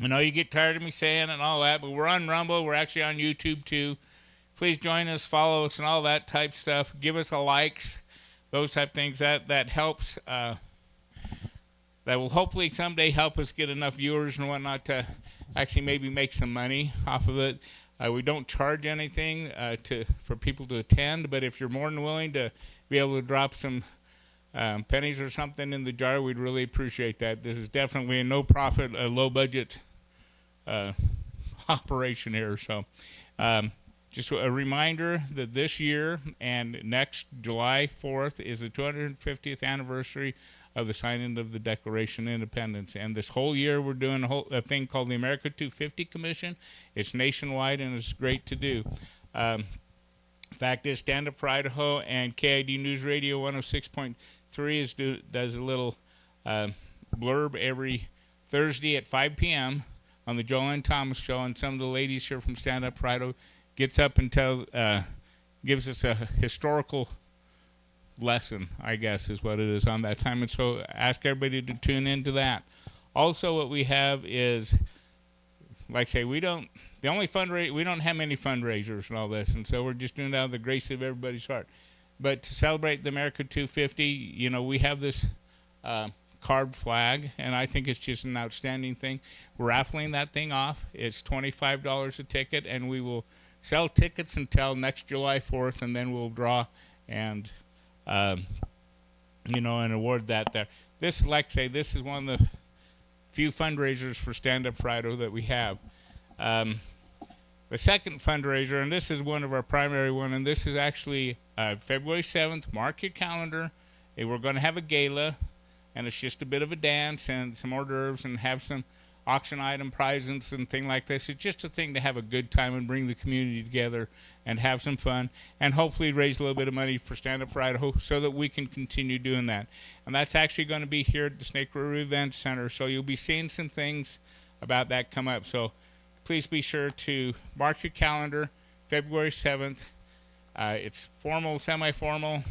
I know you get tired of me saying it and all that, but we're on Rumble. We're actually on YouTube too. Please join us, follow us, and all that type stuff. Give us a likes, those type things. That helps. That will hopefully someday help us get enough viewers and whatnot to actually maybe make some money off of it. We don't charge anything for people to attend, but if you're more than willing to be able to drop some pennies or something in the jar, we'd really appreciate that. This is definitely a no profit, a low budget uh, operation here. So, um, just a reminder that this year and next July 4th is the 250th anniversary of the signing of the Declaration of Independence. And this whole year we're doing a thing called the America 250 Commission. It's nationwide and it's great to do. Fact is, Stand Up for Idaho and KID News Radio 106.3 does a little blurb every Thursday at 5 p.m. on the Joanne Thomas Show, and some of the ladies here from Stand Up for Idaho gets up and gives us a historical lesson, I guess is what it is on that time. And so ask everybody to tune into that. Also, what we have is, like I say, we don't have many fundraisers and all this, and so we're just doing it out of the grace of everybody's heart. But to celebrate the America 250, we have this carved flag, and I think it's just an outstanding thing. We're raffling that thing off. It's $25 a ticket, and we will sell tickets until next July 4th, and then we'll draw and and award that there. This, like I say, this is one of the few fundraisers for Stand Up for Idaho that we have. The second fundraiser, and this is one of our primary one, and this is actually February 7th. Mark your calendar. We're going to have a gala, and it's just a bit of a dance and some hors d'oeuvres and have some auction item prizes and thing like this. It's just a thing to have a good time and bring the community together and have some fun and hopefully raise a little bit of money for Stand Up for Idaho so that we can continue doing that. And that's actually going to be here at the Snake River Event Center, so you'll be seeing some things about that come up. So please be sure to mark your calendar, February 7th. It's formal, semi-formal.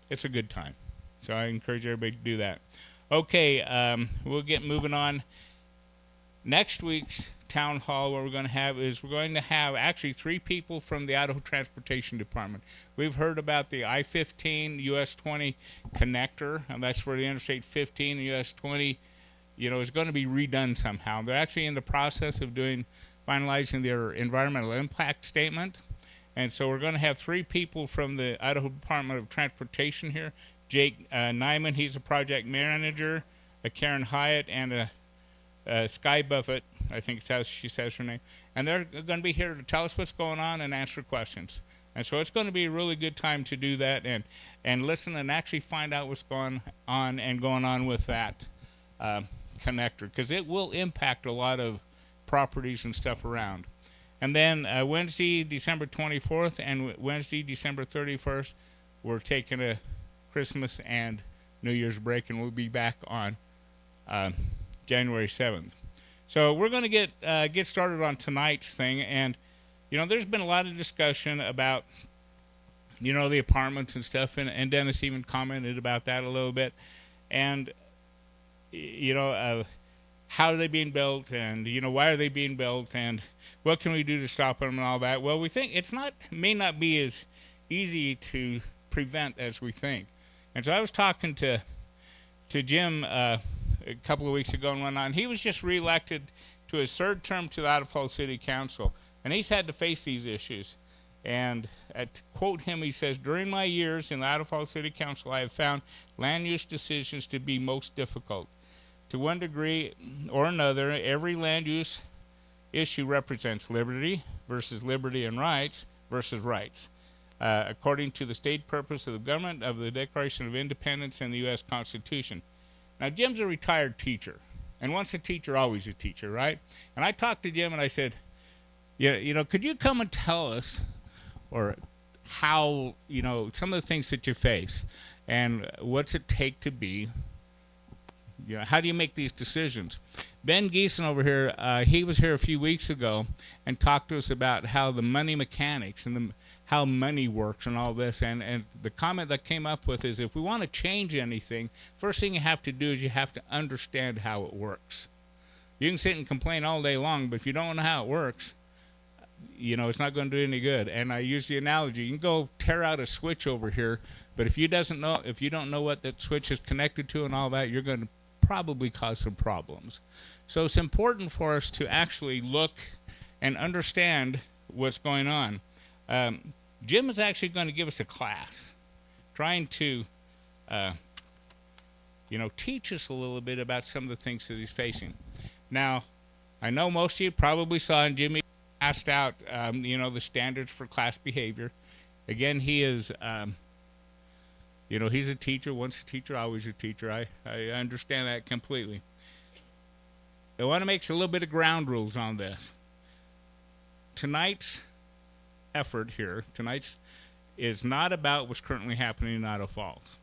It's a good time. So I encourage everybody to do that. Okay, we'll get moving on. Next week's town hall, what we're going to have actually 3 people from the Idaho Transportation Department. We've heard about the I-15 US 20 connector, and that's where the Interstate 15 and US 20 is going to be redone somehow. They're actually in the process of finalizing their environmental impact statement. And so we're going to have 3 people from the Idaho Department of Transportation here. Jake Nyman, he's a project manager, Karen Hyatt, and Sky Buffett, I think she says her name. And they're going to be here to tell us what's going on and answer questions. And so it's going to be a really good time to do that and listen and actually find out what's going on with that connector, because it will impact a lot of properties and stuff around. And then Wednesday, December 24th and Wednesday, December 31st, we're taking a Christmas and New Year's break, and we'll be back on January 7th. So we're going to get started on tonight's thing. And, there's been a lot of discussion about, the apartments and stuff. And Dennis even commented about that a little bit. And, how are they being built, and why are they being built, and what can we do to stop them and all that. Well, we think may not be as easy to prevent as we think. And so I was talking to Jim a couple of weeks ago and whatnot, and he was just reelected to his 3rd term to the Idaho Falls City Council, and he's had to face these issues. And to quote him, he says, "During my years in the Idaho Falls City Council, I have found land use decisions to be most difficult. To one degree or another, every land use issue represents liberty versus liberty and rights versus rights, according to the state purpose of the government, of the Declaration of Independence, and the U.S. Constitution." Now, Jim's a retired teacher, and once a teacher, always a teacher, right? And I talked to Jim, and I said, could you come and tell us, or how, some of the things that you face, and what's it take to be, how do you make these decisions? Ben Geeson over here, he was here a few weeks ago and talked to us about how the money mechanics and how money works and all this. And the comment that came up with is, if we want to change anything, first thing you have to do is you have to understand how it works. You can sit and complain all day long, but if you don't know how it works, it's not going to do any good. And I use the analogy: you can go tear out a switch over here, but if you don't know what that switch is connected to and all that, you're going to probably cause some problems. So it's important for us to actually look and understand what's going on. Jim is actually going to give us a class, trying to, teach us a little bit about some of the things that he's facing. Now, I know most of you probably saw, and Jimmy asked out, the standards for class behavior. Again, he is, he's a teacher. Once a teacher, always a teacher. I understand that completely. I want to make a little bit of ground rules on this. Tonight's effort here, is not about what's currently happening in Idaho Falls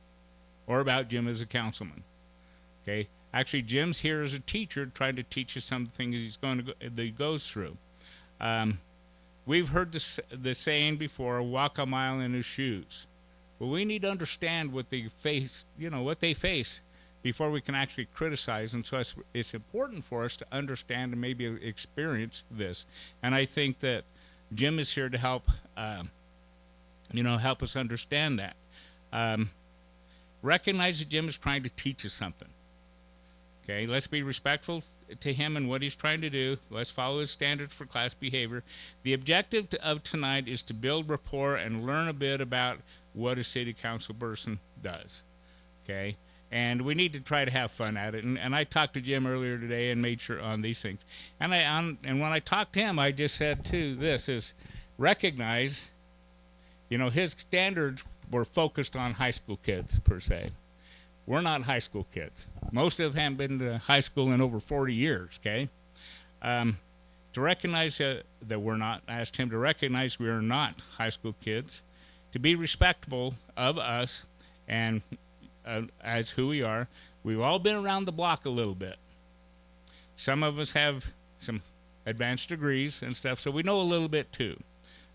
or about Jim as a councilman. Okay? Actually, Jim's here as a teacher trying to teach us some things that he goes through. We've heard the saying before, walk a mile in his shoes. Well, we need to understand what they face, before we can actually criticize. And so it's important for us to understand and maybe experience this. And I think that Jim is here to help, help us understand that. Recognize that Jim is trying to teach us something. Okay, let's be respectful to him and what he's trying to do. Let's follow his standards for class behavior. The objective of tonight is to build rapport and learn a bit about what a city council person does. Okay, and we need to try to have fun at it. And I talked to Jim earlier today and made sure on these things. And when I talked to him, I just said too, this is recognize, his standards were focused on high school kids per se. We're not high school kids. Most of them haven't been to high school in over 40 years, okay? To recognize that we're not, I asked him to recognize we are not high school kids, to be respectful of us and as who we are. We've all been around the block a little bit. Some of us have some advanced degrees and stuff, so we know a little bit too.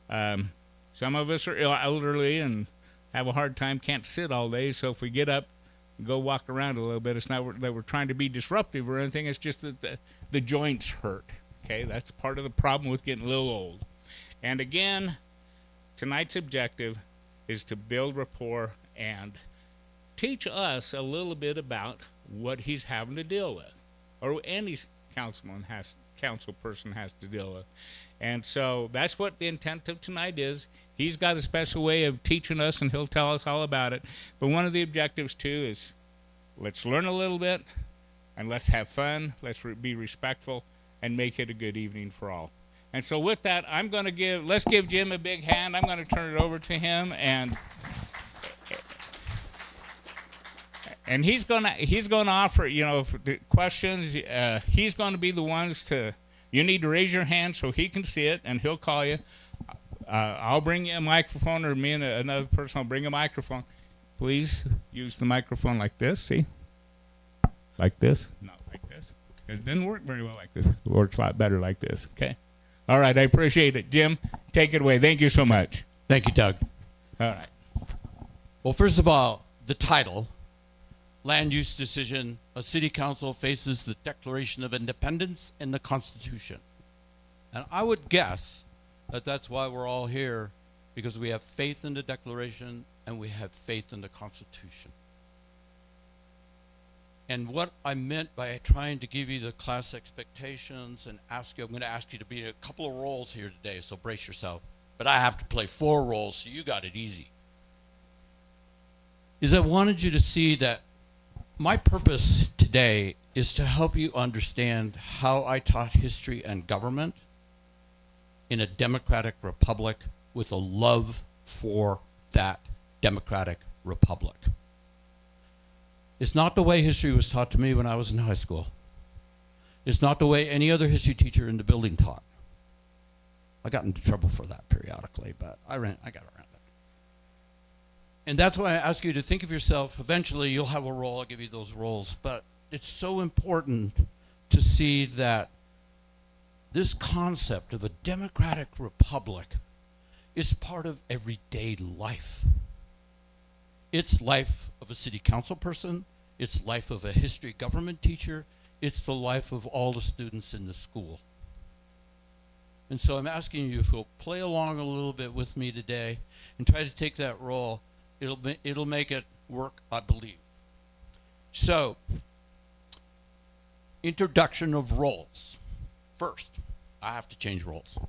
Some of us are elderly and have a hard time, can't sit all day, so if we get up, go walk around a little bit. It's not that we're trying to be disruptive or anything. It's just that the joints hurt. Okay, that's part of the problem with getting a little old. And again, tonight's objective is to build rapport and teach us a little bit about what he's having to deal with, or any council person has to deal with. And so that's what the intent of tonight is. He's got a special way of teaching us, and he'll tell us all about it. But one of the objectives, too, is let's learn a little bit, and let's have fun. Let's be respectful, and make it a good evening for all. And so with that, let's give Jim a big hand. I'm going to turn it over to him, and he's going to offer, the questions. He's going to be the ones you need to raise your hand so he can see it, and he'll call you. I'll bring you a microphone, or me and another person will bring a microphone. Please use the microphone like this, see? Like this? Not like this. It didn't work very well like this. It works a lot better like this, okay? All right, I appreciate it. Jim, take it away. Thank you so much. Thank you, Doug. All right. Well, first of all, the title, Land Use Decision, a City Council Faces the Declaration of Independence and the Constitution. And I would guess that that's why we're all here, because we have faith in the Declaration and we have faith in the Constitution. And what I meant by trying to give you the class expectations and I'm going to ask you to be a couple of roles here today, so brace yourself. But I have to play 4 roles, so you got it easy. Is I wanted you to see that my purpose today is to help you understand how I taught history and government in a democratic republic with a love for that democratic republic. It's not the way history was taught to me when I was in high school. It's not the way any other history teacher in the building taught. I got into trouble for that periodically, but I got around it. And that's why I ask you to think of yourself. Eventually you'll have a role, I'll give you those roles, but it's so important to see that this concept of a democratic republic is part of everyday life. It's life of a city council person, it's life of a history government teacher, it's the life of all the students in the school. And so I'm asking you if you'll play along a little bit with me today and try to take that role. It'll make it work, I believe. So, introduction of roles. First, I have to change roles.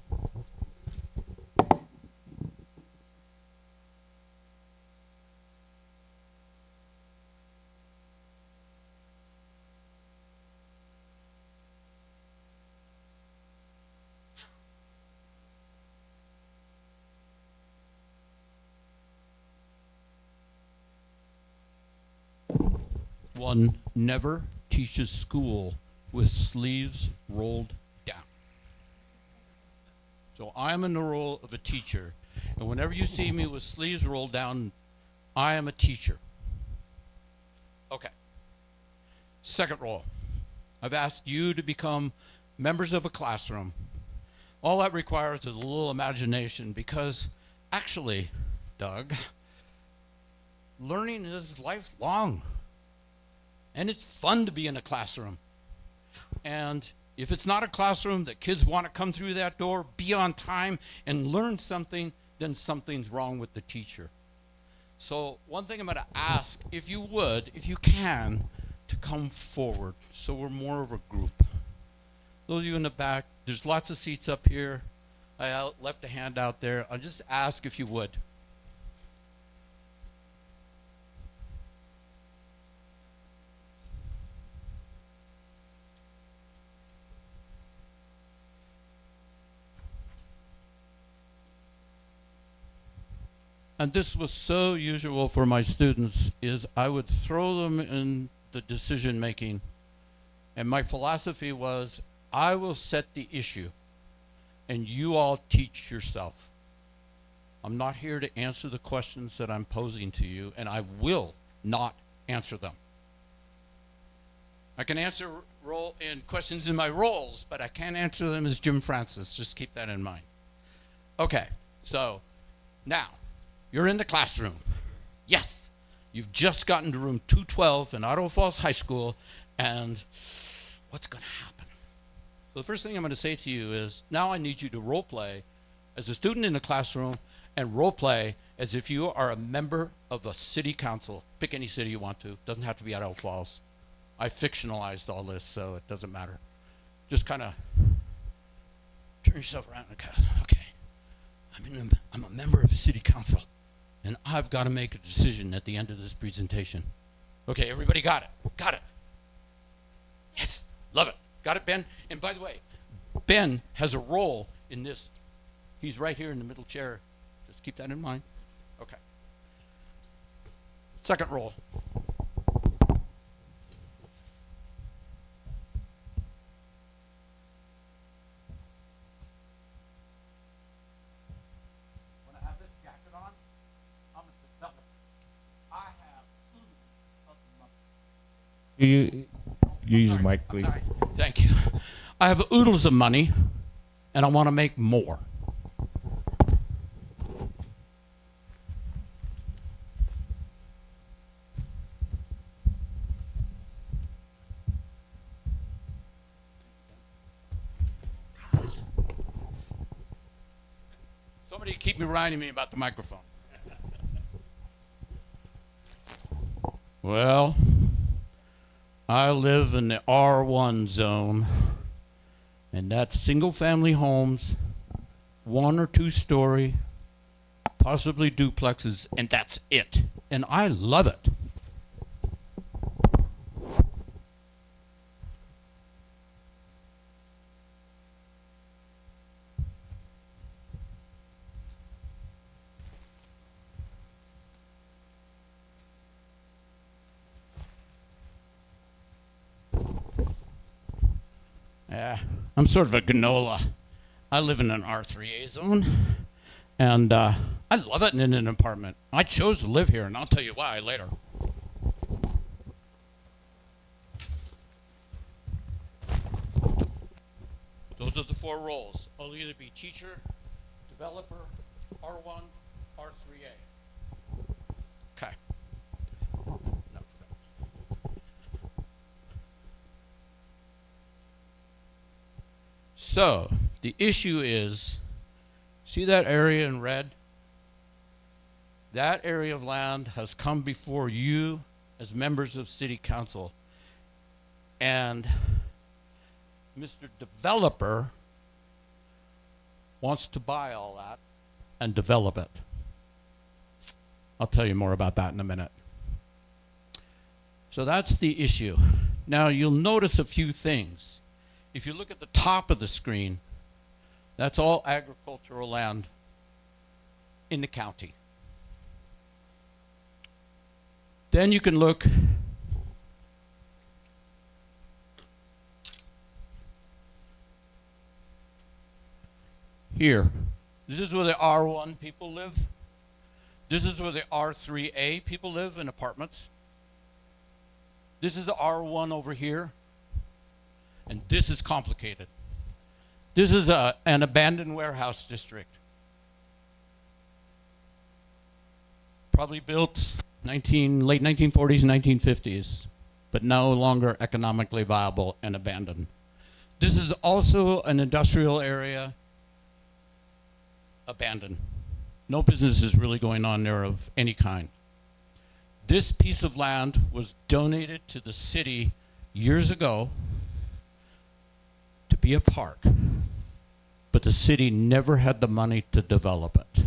One never teaches school with sleeves rolled down. So I'm in the role of a teacher, and whenever you see me with sleeves rolled down, I am a teacher. Okay. Second role, I've asked you to become members of a classroom. All that requires is a little imagination, because actually, Doug, learning is lifelong. And it's fun to be in a classroom. And if it's not a classroom that kids want to come through that door, be on time, and learn something, then something's wrong with the teacher. So one thing I'm going to ask, if you would, if you can, to come forward so we're more of a group. Those of you in the back, there's lots of seats up here. I left a hand out there. I'll just ask if you would. And this was so usual for my students, is I would throw them in the decision making. And my philosophy was, I will set the issue and you all teach yourself. I'm not here to answer the questions that I'm posing to you, and I will not answer them. I can answer role in questions in my roles, but I can't answer them as Jim Francis. Just keep that in mind. Okay, so now, you're in the classroom. Yes, you've just gotten to room 212 in Idaho Falls High School, and what's going to happen? So the first thing I'm going to say to you is, now I need you to role play as a student in the classroom and role play as if you are a member of a city council. Pick any city you want to. Doesn't have to be Idaho Falls. I fictionalized all this, so it doesn't matter. Just kind of turn yourself around and go, okay, I'm a member of a city council, and I've got to make a decision at the end of this presentation. Okay, everybody got it? Got it. Yes, love it. Got it, Ben? And by the way, Ben has a role in this. He's right here in the middle chair. Just keep that in mind. Okay. Second role. When I have this jacket on, I'm a developer. I have oodles of money. You use the mic, please. Sorry. Thank you. I have oodles of money, and I want to make more. Somebody keep reminding me about the microphone. Well, I live in the R1 zone, and that's single-family homes, 1 or 2 story, possibly duplexes, and that's it. And I love it. Yeah, I'm sort of a granola. I live in an R3A zone, and I love it in an apartment. I chose to live here, and I'll tell you why later. Those are the 4 roles. I'll either be teacher, developer, R1, R3A. Okay. No, So the issue is, see that area in red? That area of land has come before you as members of City Council. And Mr. Developer wants to buy all that and develop it. I'll tell you more about that in a minute. So that's the issue. Now you'll notice a few things. If you look at the top of the screen, that's all agricultural land in the county. Then you can look here. This is where the R1 people live. This is where the R3A people live in apartments. This is the R1 over here. And this is complicated. This is an abandoned warehouse district. Probably built late 1940s, 1950s, but no longer economically viable and abandoned. This is also an industrial area, abandoned. No business is really going on there of any kind. This piece of land was donated to the city years ago to be a park, but the city never had the money to develop it.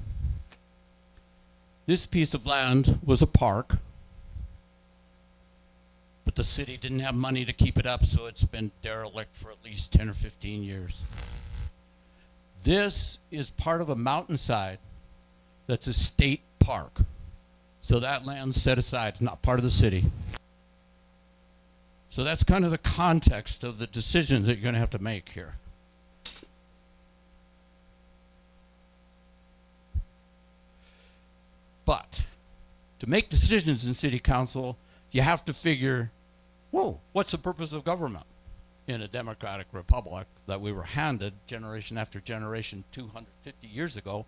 This piece of land was a park, but the city didn't have money to keep it up, so it's been derelict for at least 10 or 15 years. This is part of a mountainside that's a state park. So that land's set aside, not part of the city. So that's kind of the context of the decisions that you're going to have to make here. But to make decisions in city council, you have to figure, whoa, what's the purpose of government in a democratic republic that we were handed generation after generation 250 years ago?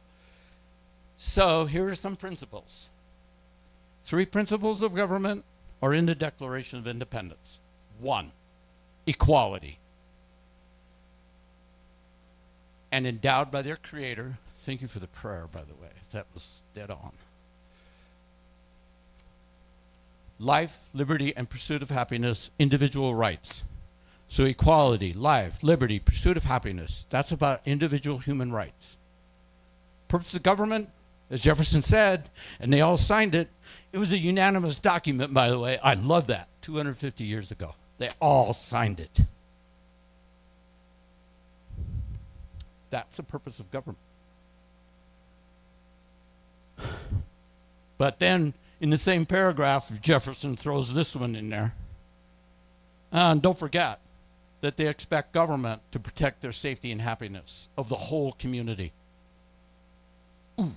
So here are some principles. 3 principles of government are in the Declaration of Independence. 1, equality. And endowed by their creator, thank you for the prayer, by the way, that was dead on. Life, liberty, and pursuit of happiness, individual rights. So equality, life, liberty, pursuit of happiness, that's about individual human rights. Purpose of government, as Jefferson said, and they all signed it. It was a unanimous document, by the way. I love that, 250 years ago. They all signed it. That's the purpose of government. But then, in the same paragraph, Jefferson throws this one in there. And don't forget that they expect government to protect their safety and happiness of the whole community. Ooh.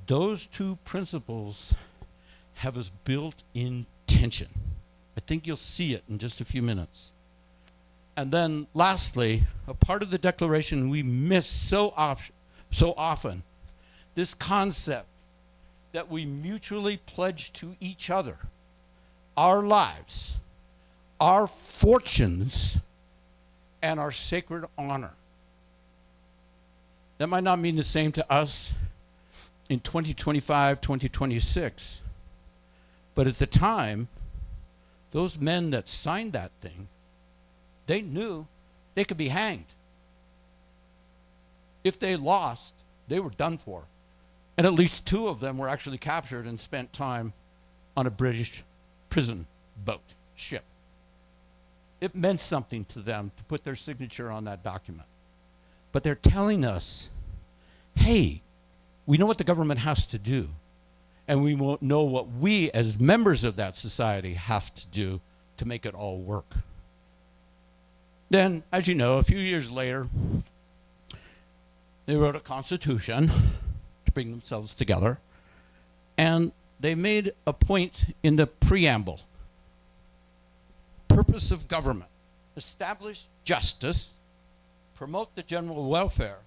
Those 2 principles have a built-in tension. I think you'll see it in just a few minutes. And then lastly, a part of the Declaration we miss so often, this concept that we mutually pledge to each other our lives, our fortunes, and our sacred honor. That might not mean the same to us in 2025, 2026. But at the time, those men that signed that thing, they knew they could be hanged. If they lost, they were done for. And at least 2 of them were actually captured and spent time on a British prison ship. It meant something to them to put their signature on that document. But they're telling us, hey, we know what the government has to do, and we won't know what we as members of that society have to do to make it all work. Then, as you know, a few years later, they wrote a constitution to bring themselves together, and they made a point in the preamble. Purpose of government: establish justice, promote the general welfare,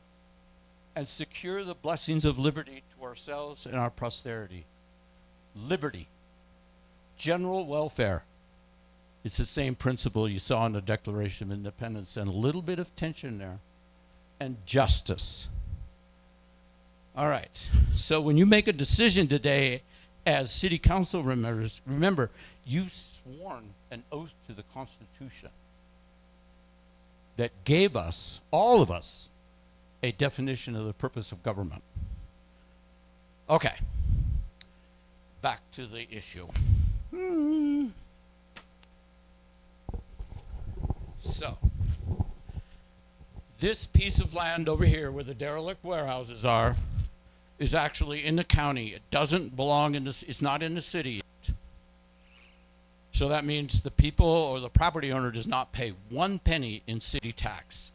and secure the blessings of liberty to ourselves and our posterity. Liberty, general welfare. It's the same principle you saw in the Declaration of Independence, and a little bit of tension there, and justice. All right, so when you make a decision today as city council members, remember, you've sworn an oath to the Constitution that gave us, all of us, a definition of the purpose of government. Okay, back to the issue. So, this piece of land over here where the derelict warehouses are is actually in the county. It doesn't belong in this, it's not in the city yet. So that means the people or the property owner does not pay 1 penny in city tax.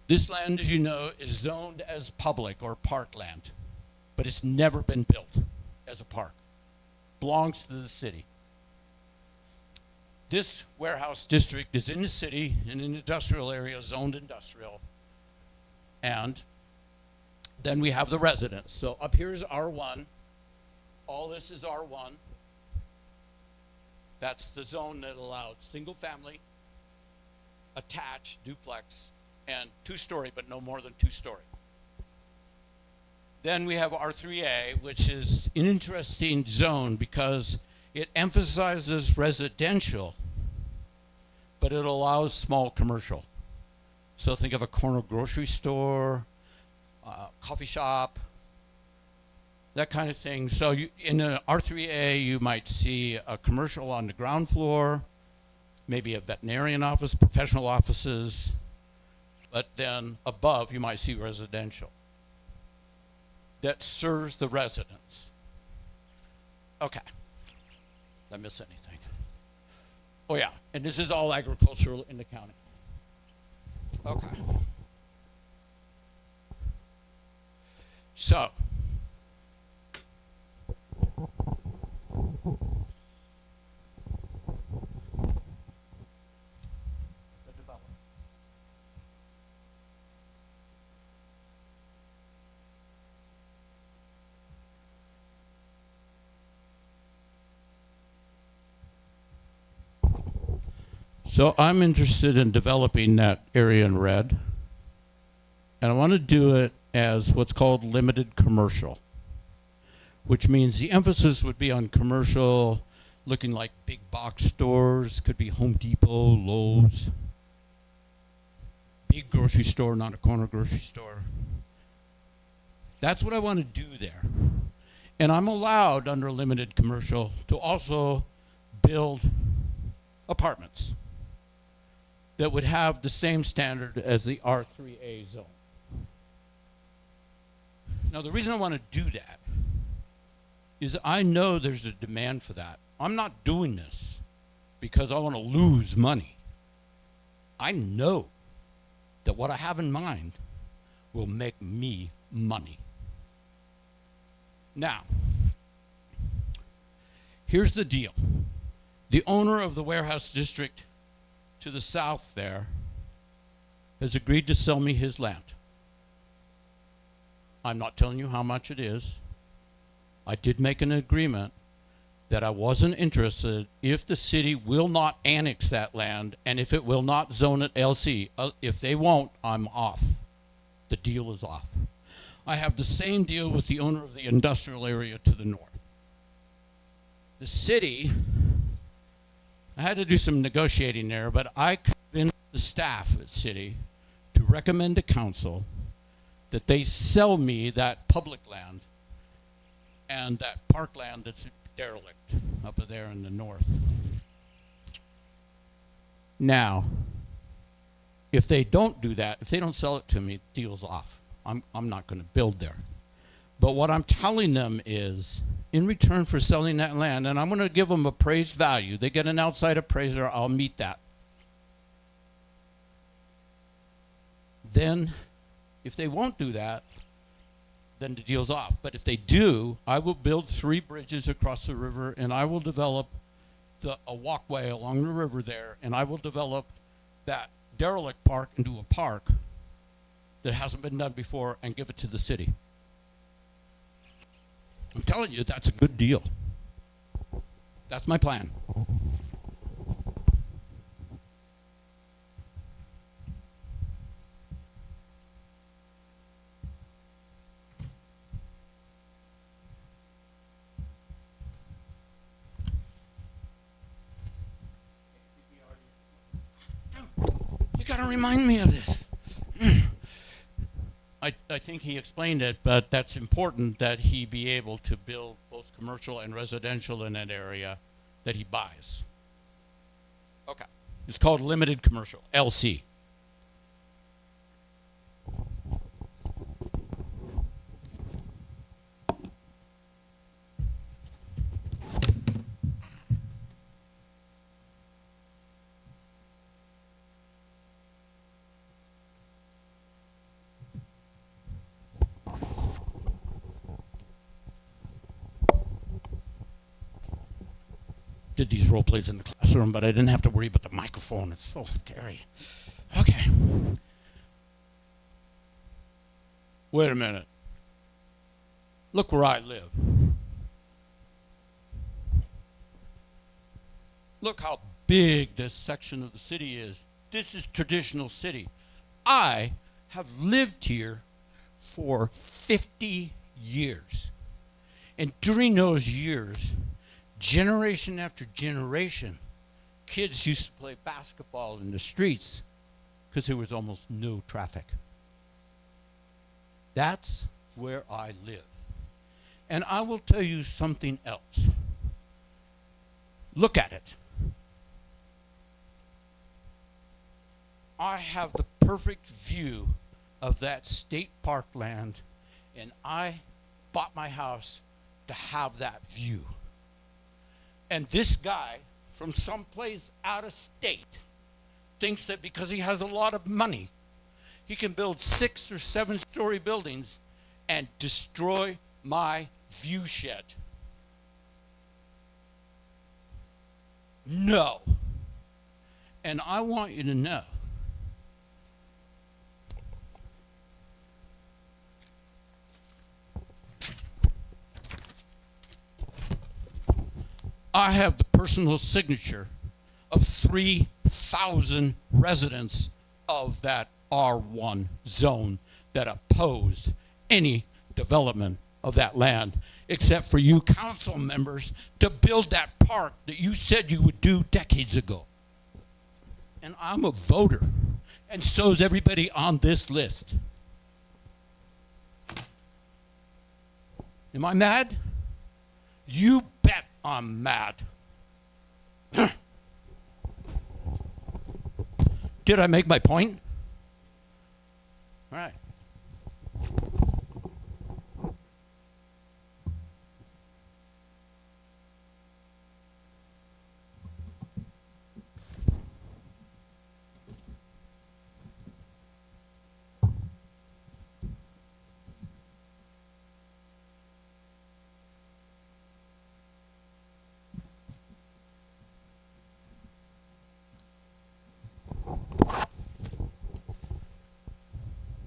This land, as you know, is zoned as public or park land, but it's never been built as a park. Belongs to the city. This warehouse district is in the city, in an industrial area, zoned industrial. And then we have the residents. So up here is R1. All this is R1. That's the zone that allows single family, attached, duplex, and 2-story, but no more than 2-story. Then we have R3A, which is an interesting zone because it emphasizes residential, but it allows small commercial. So think of a corner grocery store, coffee shop, that kind of thing. So in an R3A, you might see a commercial on the ground floor, maybe a veterinarian office, professional offices, but then above you might see residential that serves the residents. Okay, did I miss anything? Oh yeah, and this is all agricultural in the county. Okay. So, So I'm interested in developing that area in red, and I want to do it as what's called limited commercial, which means the emphasis would be on commercial, looking like big box stores, could be Home Depot, Lowe's, big grocery store, not a corner grocery store. That's what I want to do there. And I'm allowed under limited commercial to also build apartments that would have the same standard as the R3A zone. Now, the reason I want to do that is I know there's a demand for that. I'm not doing this because I want to lose money. I know that what I have in mind will make me money. Now, here's the deal. The owner of the warehouse district to the south there has agreed to sell me his land. I'm not telling you how much it is. I did make an agreement that I wasn't interested if the city will not annex that land and if it will not zone it LC. If they won't, I'm off. The deal is off. I have the same deal with the owner of the industrial area to the north. The city, I had to do some negotiating there, but I convinced the staff at city to recommend to council that they sell me that public land and that parkland that's derelict up there in the north. Now, if they don't do that, if they don't sell it to me, deal's off. I'm not going to build there. But what I'm telling them is, in return for selling that land, and I'm going to give them appraised value. They get an outside appraiser, I'll meet that. Then, if they won't do that, then the deal's off. But if they do, I will build 3 bridges across the river, and I will develop a walkway along the river there, and I will develop that derelict park into a park that hasn't been done before and give it to the city. I'm telling you, that's a good deal. That's my plan. You gotta remind me of this. I think he explained it, but that's important that he be able to build both commercial and residential in that area that he buys. Okay. It's called limited commercial, LC. Did these role plays in the classroom, but I didn't have to worry about the microphone. It's so scary. Okay. Wait a minute. Look where I live. Look how big this section of the city is. This is traditional city. I have lived here for 50 years. And during those years, generation after generation, kids used to play basketball in the streets because there was almost no traffic. That's where I live. And I will tell you something else. Look at it. I have the perfect view of that state park land, and I bought my house to have that view. And this guy from someplace out of state thinks that because he has a lot of money, he can build 6 or 7-story buildings and destroy my view shed. No. And I want you to know, I have the personal signature of 3,000 residents of that R1 zone that oppose any development of that land, except for you council members to build that park that you said you would do decades ago. And I'm a voter, and so's everybody on this list. Am I mad? You bet I'm mad. Did I make my point? All right.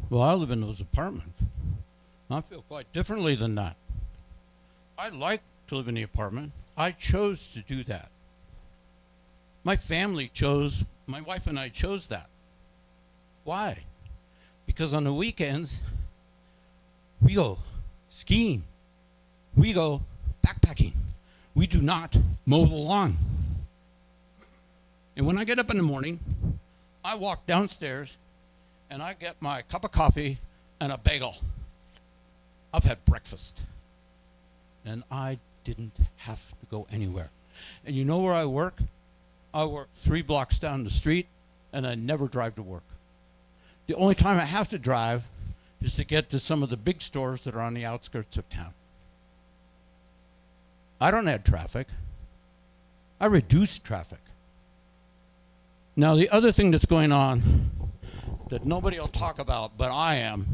Well, I live in those apartments. I feel quite differently than that. I like to live in the apartment. I chose to do that. My family chose, my wife and I chose that. Why? Because on the weekends, we go skiing. We go backpacking. We do not mow the lawn. And when I get up in the morning, I walk downstairs and I get my cup of coffee and a bagel. I've had breakfast. And I didn't have to go anywhere. And you know where I work? I work 3 blocks down the street, and I never drive to work. The only time I have to drive is to get to some of the big stores that are on the outskirts of town. I don't add traffic. I reduce traffic. Now, the other thing that's going on that nobody will talk about, but I am.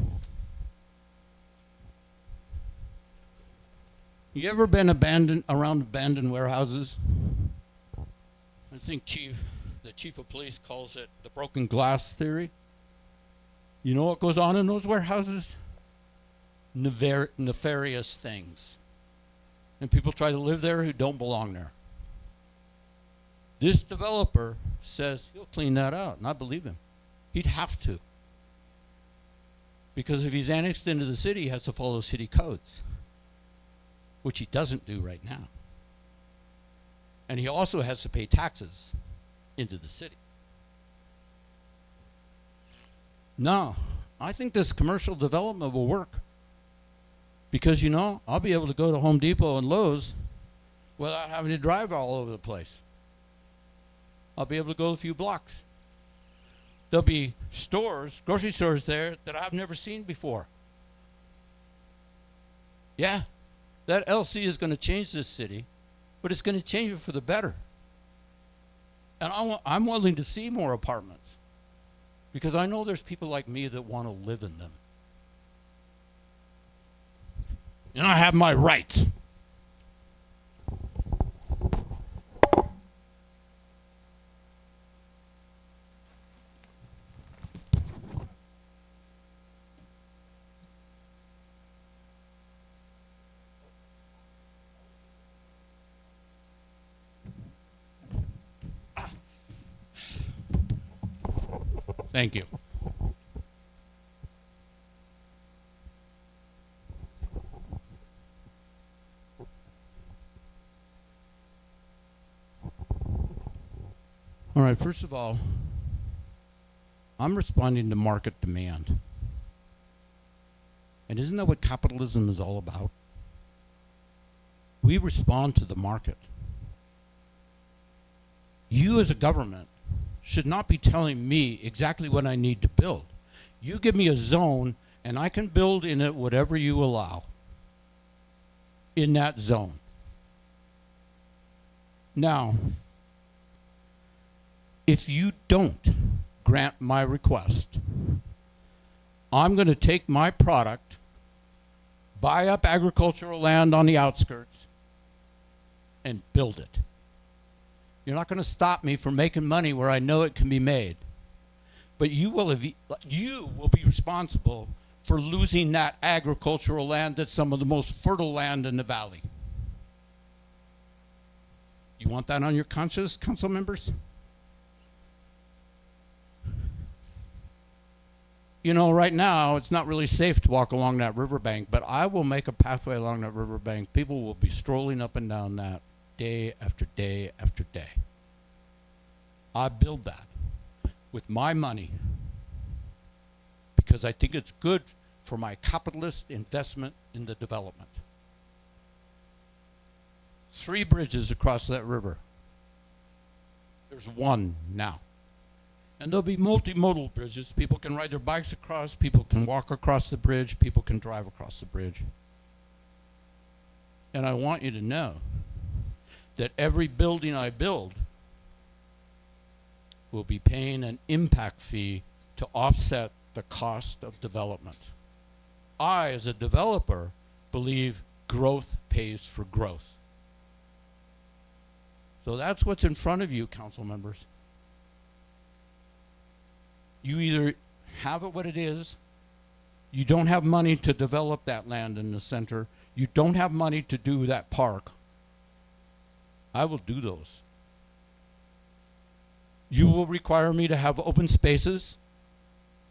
You ever been around abandoned warehouses? I think the chief of police calls it the broken glass theory. You know what goes on in those warehouses? Nefarious things. And people try to live there who don't belong there. This developer says he'll clean that out, and I believe him. He'd have to. Because if he's annexed into the city, he has to follow city codes, which he doesn't do right now. And he also has to pay taxes into the city. No, I think this commercial development will work. Because, you know, I'll be able to go to Home Depot and Lowe's without having to drive all over the place. I'll be able to go a few blocks. There'll be stores, grocery stores there that I've never seen before. Yeah, that LC is going to change this city, but it's going to change it for the better. And I'm willing to see more apartments because I know there's people like me that want to live in them. And I have my rights. Thank you. All right, first of all, I'm responding to market demand. And isn't that what capitalism is all about? We respond to the market. You as a government should not be telling me exactly what I need to build. You give me a zone and I can build in it whatever you allow in that zone. Now, if you don't grant my request, I'm going to take my product, buy up agricultural land on the outskirts, and build it. You're not going to stop me from making money where I know it can be made. But you will be responsible for losing that agricultural land that's some of the most fertile land in the valley. You want that on your conscience, council members? You know, right now, it's not really safe to walk along that riverbank, but I will make a pathway along that riverbank. People will be strolling up and down that day after day after day. I build that with my money because I think it's good for my capitalist investment in the development. 3 bridges across that river. There's 1 now. And there'll be multimodal bridges. People can ride their bikes across, people can walk across the bridge, people can drive across the bridge. And I want you to know that every building I build will be paying an impact fee to offset the cost of development. I, as a developer, believe growth pays for growth. So that's what's in front of you, council members. You either have it what it is, you don't have money to develop that land in the center, you don't have money to do that park, I will do those. You will require me to have open spaces.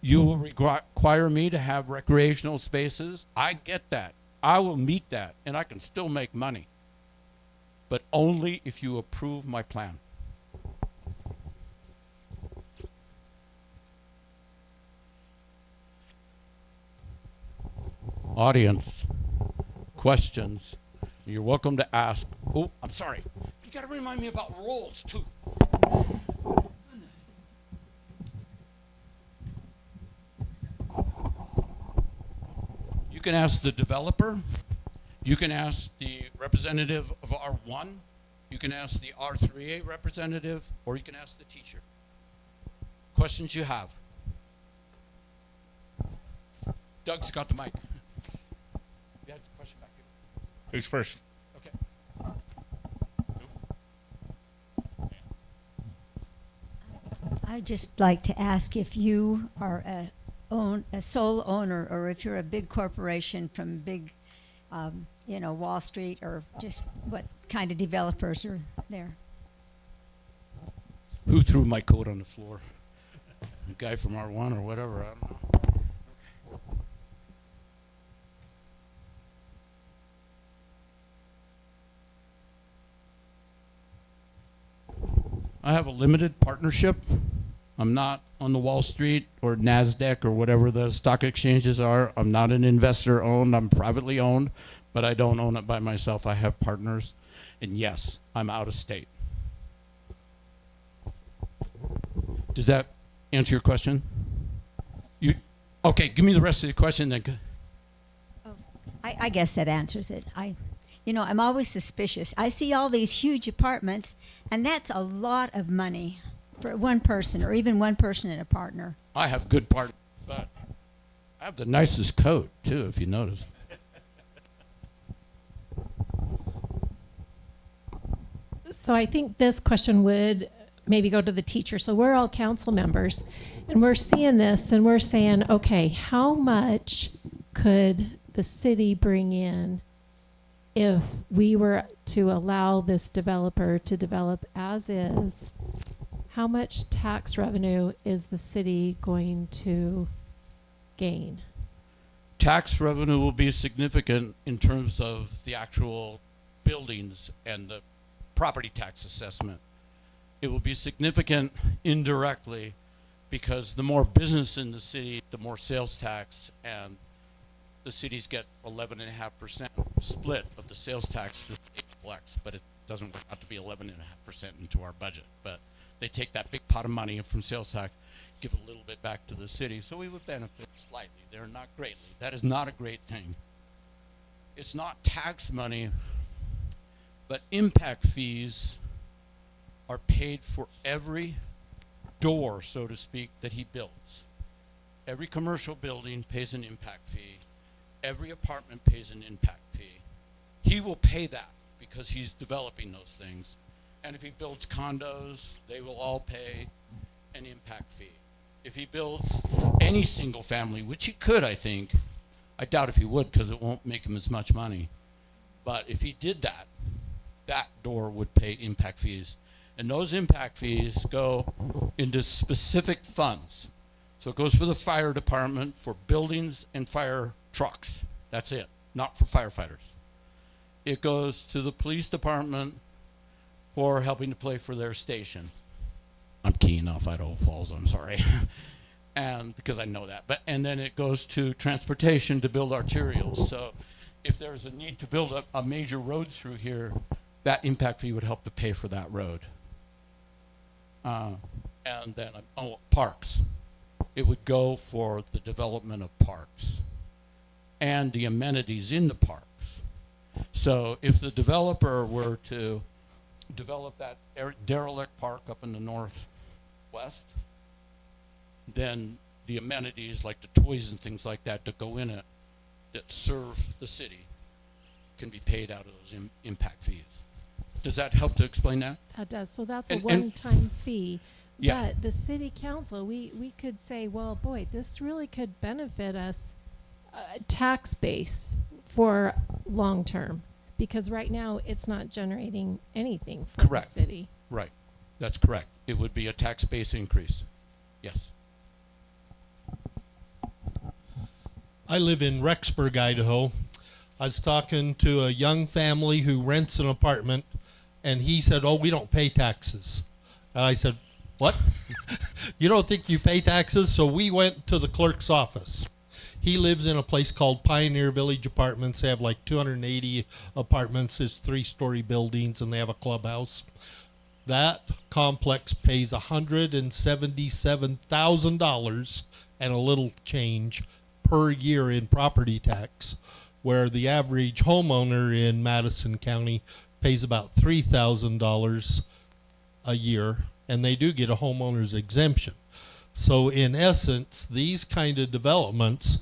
You will require me to have recreational spaces. I get that. I will meet that, and I can still make money. But only if you approve my plan. Audience, questions, you're welcome to ask. Oh, I'm sorry. You got to remind me about roles, too. Goodness. You can ask the developer. You can ask the representative of R1. You can ask the R3A representative, or you can ask the teacher. Questions you have. Doug's got the mic. You had a question back here. Who's first? Okay. I'd just like to ask if you are a sole owner, or if you're a big corporation from big, Wall Street, or just what kind of developers are there? Who threw my coat on the floor? The guy from R1 or whatever, I don't know. I have a limited partnership. I'm not on the Wall Street or NASDAQ or whatever the stock exchanges are. I'm not an investor owned. I'm privately owned, but I don't own it by myself. I have partners. And yes, I'm out of state. Does that answer your question? Okay, give me the rest of the question then. I guess that answers it. I'm always suspicious. I see all these huge apartments, and that's a lot of money for one person, or even one person and a partner. I have good partners, but I have the nicest coat too, if you notice. So I think this question would maybe go to the teacher. So we're all council members, and we're seeing this, and we're saying, okay, how much could the city bring in if we were to allow this developer to develop as is? How much tax revenue is the city going to gain? Tax revenue will be significant in terms of the actual buildings and the property tax assessment. It will be significant indirectly because the more business in the city, the more sales tax, and the cities get 11.5% split of the sales tax that the state collects, but it doesn't work out to be 11.5% into our budget. But they take that big pot of money from sales tax, give a little bit back to the city, so we would benefit slightly. They're not greatly. That is not a great thing. It's not tax money, but impact fees are paid for every door, so to speak, that he builds. Every commercial building pays an impact fee. Every apartment pays an impact fee. He will pay that because he's developing those things. And if he builds condos, they will all pay an impact fee. If he builds any single family, which he could, I think, I doubt if he would because it won't make him as much money. But if he did that, that door would pay impact fees. And those impact fees go into specific funds. So it goes for the fire department, for buildings and fire trucks. That's it, not for firefighters. It goes to the police department for helping to pay for their station. I'm keying off Idaho Falls, I'm sorry. And because I know that. And then it goes to transportation to build arterials. So if there's a need to build a major road through here, that impact fee would help to pay for that road. And then parks. It would go for the development of parks and the amenities in the parks. So if the developer were to develop that derelict park up in the northwest, then the amenities like the toys and things like that that go in it that serve the city can be paid out of those impact fees. Does that help to explain that? That does. So that's a And- one-time fee. Yeah. But the city council, we could say, well, boy, this really could benefit us tax base for long term, because right now it's not generating anything for Correct. the city. Right. That's correct. It would be a tax base increase. Yes. I live in Rexburg, Idaho. I was talking to a young family who rents an apartment, and he said, "Oh, we don't pay taxes." And I said, "What? You don't think you pay taxes?" So we went to the clerk's office. He lives in a place called Pioneer Village Apartments. They have like 280 apartments. It's 3-story buildings, and they have a clubhouse. That complex pays $177,000 and a little change per year in property tax, where the average homeowner in Madison County pays about $3,000 a year, and they do get a homeowner's exemption. So in essence, these kind of developments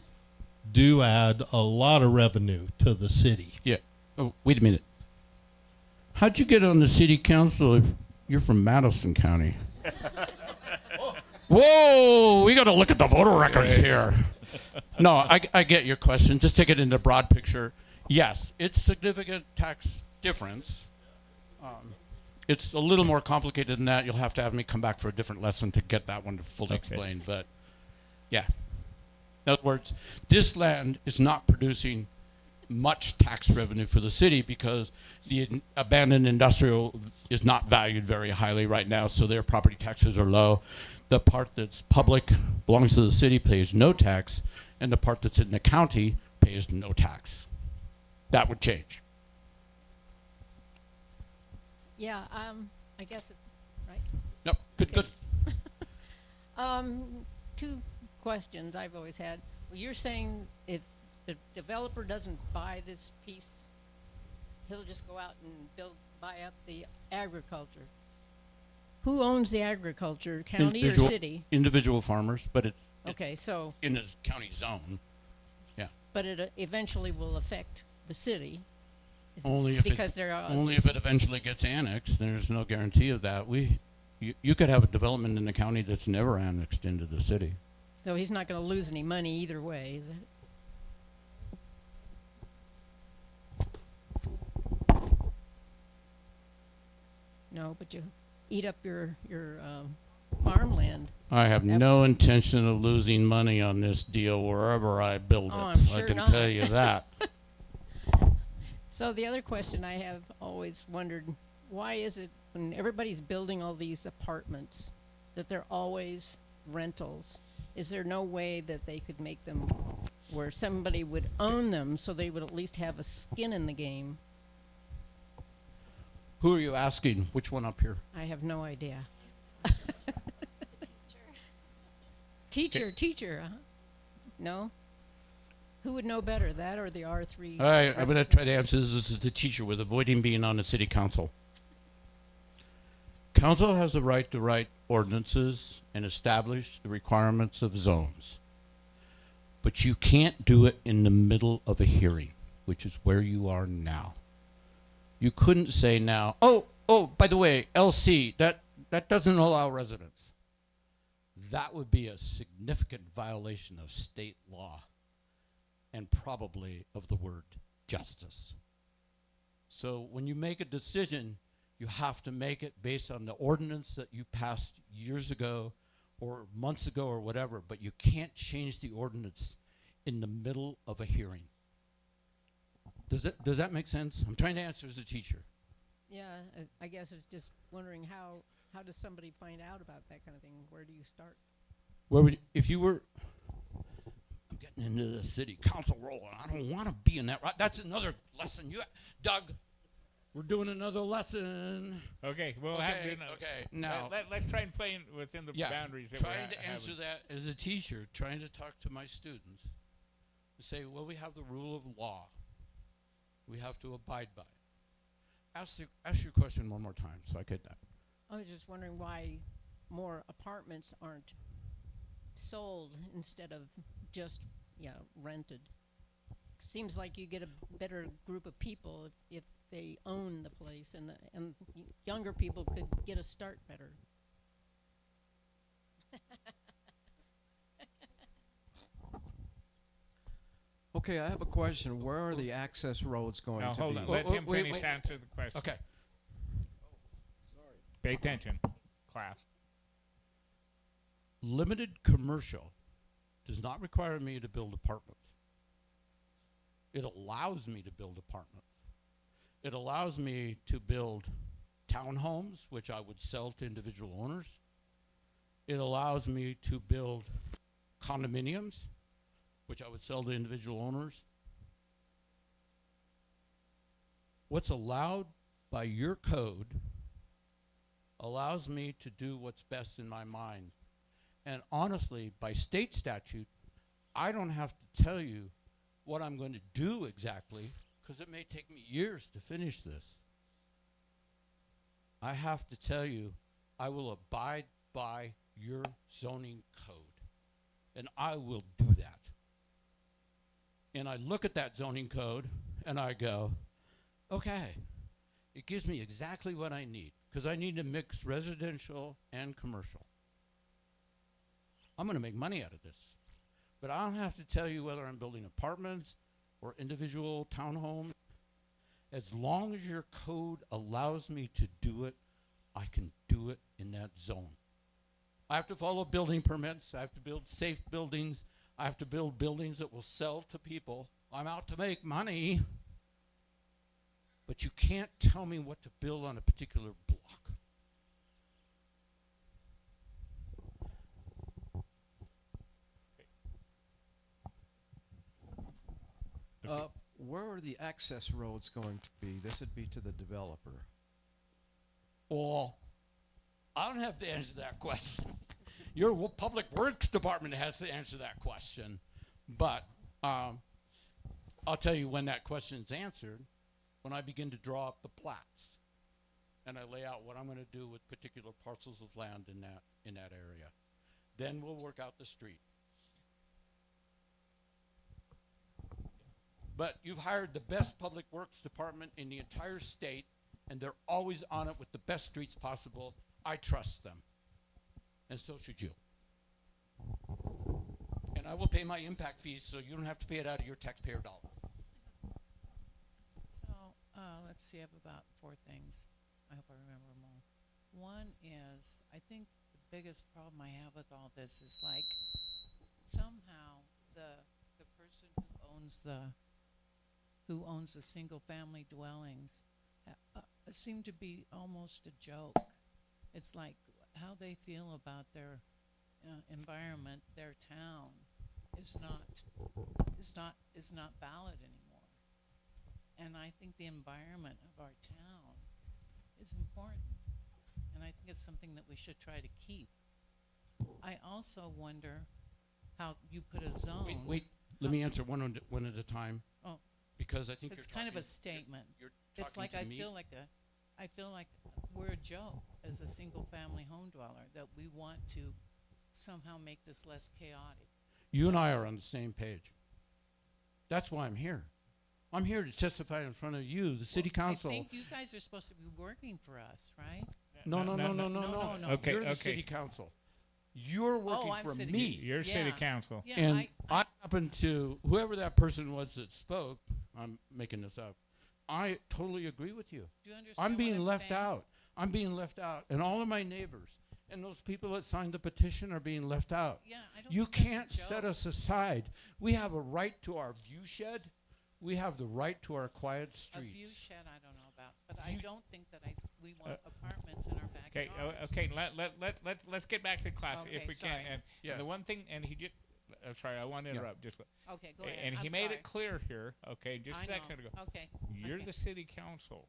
do add a lot of revenue to the city. Yeah. Oh, wait a minute. How'd you get on the city council if you're from Madison County? Whoa, we got to look at the voter records here. No, I get your question. Just take it in the broad picture. Yes, it's significant tax difference. It's a little more complicated than that. You'll have to have me come back for a different lesson to get that one to fully explain. But yeah, in other words, this land is not producing much tax revenue for the city because the abandoned industrial is not valued very highly right now, so their property taxes are low. The part that's public belongs to the city, pays no tax, and the part that's in the county pays no tax. That would change. Yeah, I guess, right? Yep, good, good. Two questions I've always had. Well, you're saying if the developer doesn't buy this piece, he'll just go out and buy up the agriculture. Who owns the agriculture, county or city? Individual farmers, but it's Okay, so, in the county zone. Yeah. but it eventually will affect the city. Is it Only if because they're only if it eventually gets annexed. There's no guarantee of that. You could have a development in the county that's never annexed into the city. so he's not going to lose any money either way, is it? No, but you eat up your farmland. I have no intention of losing money on this deal wherever I build it. Oh, I'm sure I can not. tell you that. So the other question I have always wondered, why is it when everybody's building all these apartments that they're always rentals? Is there no way that they could make them where somebody would own them so they would at least have a skin in the game? Who are you asking? Which one up here? I have no idea. Teacher, huh? No? Who would know better, that or the R3? All right, I'm going to try to answer this as the teacher with avoiding being on the city council. Council has the right to write ordinances and establish the requirements of zones. But you can't do it in the middle of a hearing, which is where you are now. You couldn't say now, oh, by the way, LC, that doesn't allow residence. That would be a significant violation of state law and probably of the word justice. So when you make a decision, you have to make it based on the ordinance that you passed years ago or months ago or whatever, but you can't change the ordinance in the middle of a hearing. Does that make sense? I'm trying to answer as a teacher. Yeah, I guess it's just wondering how does somebody find out about that kind of thing? Where do you start? Where would if you were? I'm getting into the city council role, and I don't want to be in that. Right? That's another lesson. Doug, we're doing another lesson. Okay, we'll have to. Okay. Now Let's try and play within the boundaries. That trying to answer that as a teacher, trying to talk to my students, to say, well, we have the rule of law. We have to abide by it. Ask your question one more time, so I get that. I was just wondering why more apartments aren't sold instead of just rented. Seems like you get a better group of people if they own the place, and younger people could get a start better. Okay, I have a question. Where are the access roads going Now, to hold be? on. Let him wait, finish wait. answer the question. Okay. Pay attention, class. Limited commercial does not require me to build apartments. It allows me to build apartments. It allows me to build townhomes, which I would sell to individual owners. It allows me to build condominiums, which I would sell to individual owners. What's allowed by your code allows me to do what's best in my mind. And honestly, by state statute, I don't have to tell you what I'm going to do exactly, because it may take me years to finish this. I have to tell you, I will abide by your zoning code, and I will do that. And I look at that zoning code, and I go, okay, it gives me exactly what I need, because I need to mix residential and commercial. I'm going to make money out of this. But I don't have to tell you whether I'm building apartments or individual townhomes. As long as your code allows me to do it, I can do it in that zone. I have to follow building permits. I have to build safe buildings. I have to build buildings that will sell to people. I'm out to make money. But you can't tell me what to build on a particular block. Where are the access roads going to be? This would be to the developer. Well, I don't have to answer that question. Your Public Works Department has to answer that question. But I'll tell you when that question's answered, when I begin to draw up the plats and I lay out what I'm going to do with particular parcels of land in that area. Then we'll work out the street. But you've hired the best Public Works Department in the entire state, and they're always on it with the best streets possible. I trust them. And so should you. And I will pay my impact fees so you don't have to pay it out of your taxpayer dollar. So, let's see, I have about 4 things. I hope I remember them all. One is, I think the biggest problem I have with all this is like, somehow the person who owns the single-family dwellings seem to be almost a joke. It's like how they feel about their environment, their town, is not valid anymore. And I think the environment of our town is important, and I think it's something that we should try to keep. I also wonder how you put a zone. Wait, let me answer one at a time. Oh, Because I think it's you're kind of talking- a statement. You're It's talking like to I me. feel like we're a joke as a single-family home dweller, that we want to somehow make this less chaotic. You and I are on the same page. That's why I'm here. I'm here to testify in front of you, the city council. I think you guys are supposed to be working for us, right? No. no. Okay, You're the okay. city council. You're working I'm for city- me. You're city council. Yeah, And I happen to, whoever that person was that spoke, I'm making this up, I totally agree with you. do you understand I'm what being left saying? out. I'm being left out. And all of my neighbors and those people that signed the petition are being left out. Yeah, I don't You think that's a can't set joke. us aside. We have a right to our view shed. We have the right to our quiet A view streets. shed, I don't know about, but I View- don't think that we want apartments in our Okay, backyards. okay. Let's get back to class Okay, if we sorry. can. And Yeah. the one thing, and he just, sorry, I want to Yeah. interrupt. Just, Okay, go ahead. and he I'm made sorry. it clear here. Okay, just I a second know. ago. Okay. You're okay. the city council.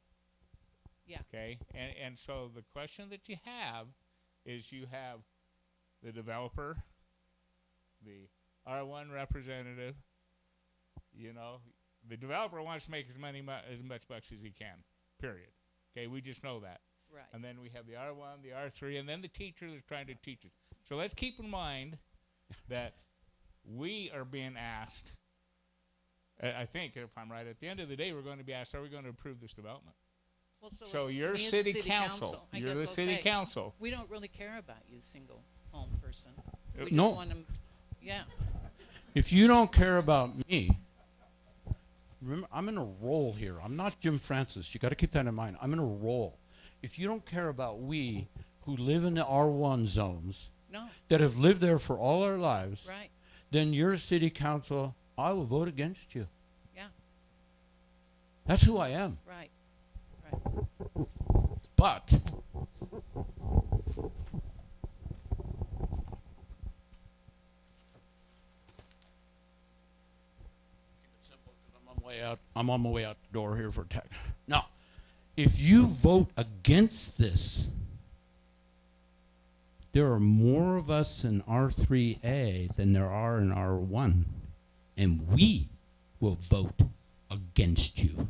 Yeah. Okay, and so the question that you have is you have the developer, the R1 representative. You know, the developer wants to make as much bucks as he can. Period. Okay, we just know that. Right. And then we have the R1, the R3, and then the teacher that's trying to teach us. So let's keep in mind that we are being asked. I think, if I'm right, at the end of the day, we're going to be asked, are we going to approve this development? Well, So it's you're me as city city council. I You're guess the I'll city say, council. We don't really care about you, single home person. We No. just want to, yeah. If you don't care about me, remember, I'm in a role here. I'm not Jim Francis. You got to keep that in mind. I'm in a role. If you don't care about we who live in the R1 zones No, that have lived there for all our lives, right. then your city council, I will vote against you. Yeah. That's who I am. Right. Right. But I'm on my way out the door here for tech. Now, if you vote against this, there are more of us in R3A than there are in R1, and we will vote against you.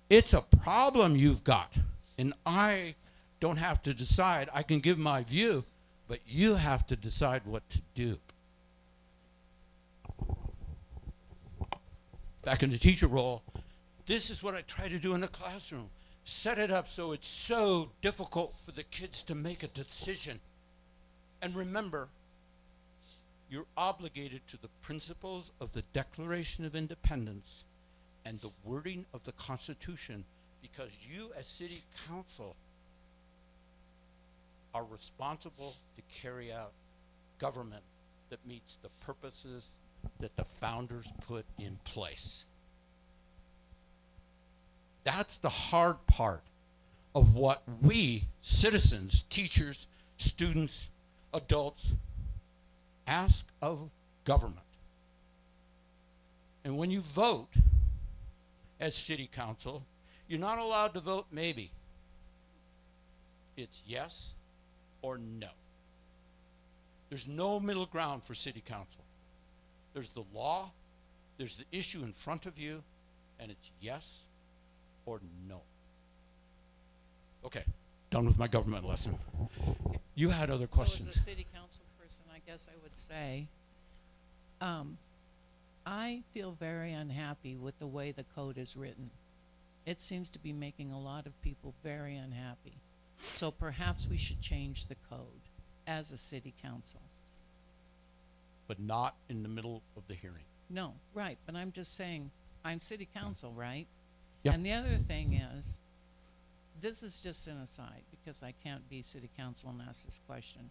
It's a problem you've got, and I don't have to decide. I can give my view, but you have to decide what to do. Back in the teacher role, this is what I try to do in the classroom. Set it up so it's so difficult for the kids to make a decision. And remember, you're obligated to the principles of the Declaration of Independence and the wording of the Constitution, because you as city council are responsible to carry out government that meets the purposes that the founders put in place. That's the hard part of what we, citizens, teachers, students, adults, ask of government. And when you vote as city council, you're not allowed to vote maybe. It's yes or no. There's no middle ground for city council. There's the law, there's the issue in front of you, and it's yes or no. Okay, done with my government lesson. You had other So questions. as a city council person, I guess I would say, I feel very unhappy with the way the code is written. It seems to be making a lot of people very unhappy. So perhaps we should change the code as a city council. But not in the middle of the hearing. No, right, but I'm just saying, I'm city council, right? Yeah. And the other thing is, this is just an aside, because I can't be city council and ask this question.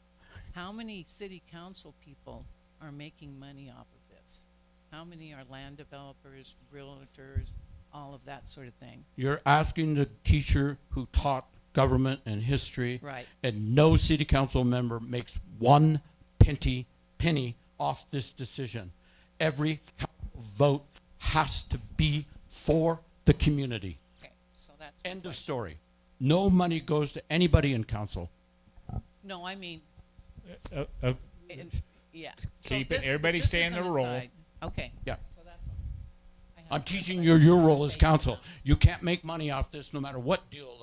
How many city council people are making money off of this? How many are land developers, realtors, all of that sort of thing? You're asking the teacher who taught government and history, Right. and no city council member makes one penny off this decision. Every vote has to be for the community. Okay, so that's my End of question. story. No money goes to anybody in council. No, I mean, Uh, yeah. Keep it- everybody stay in is an their role. aside. Okay. Yeah. So that's all. I have I'm no teaching further you your role as conversation council. now. You can't make money off this no matter what deal.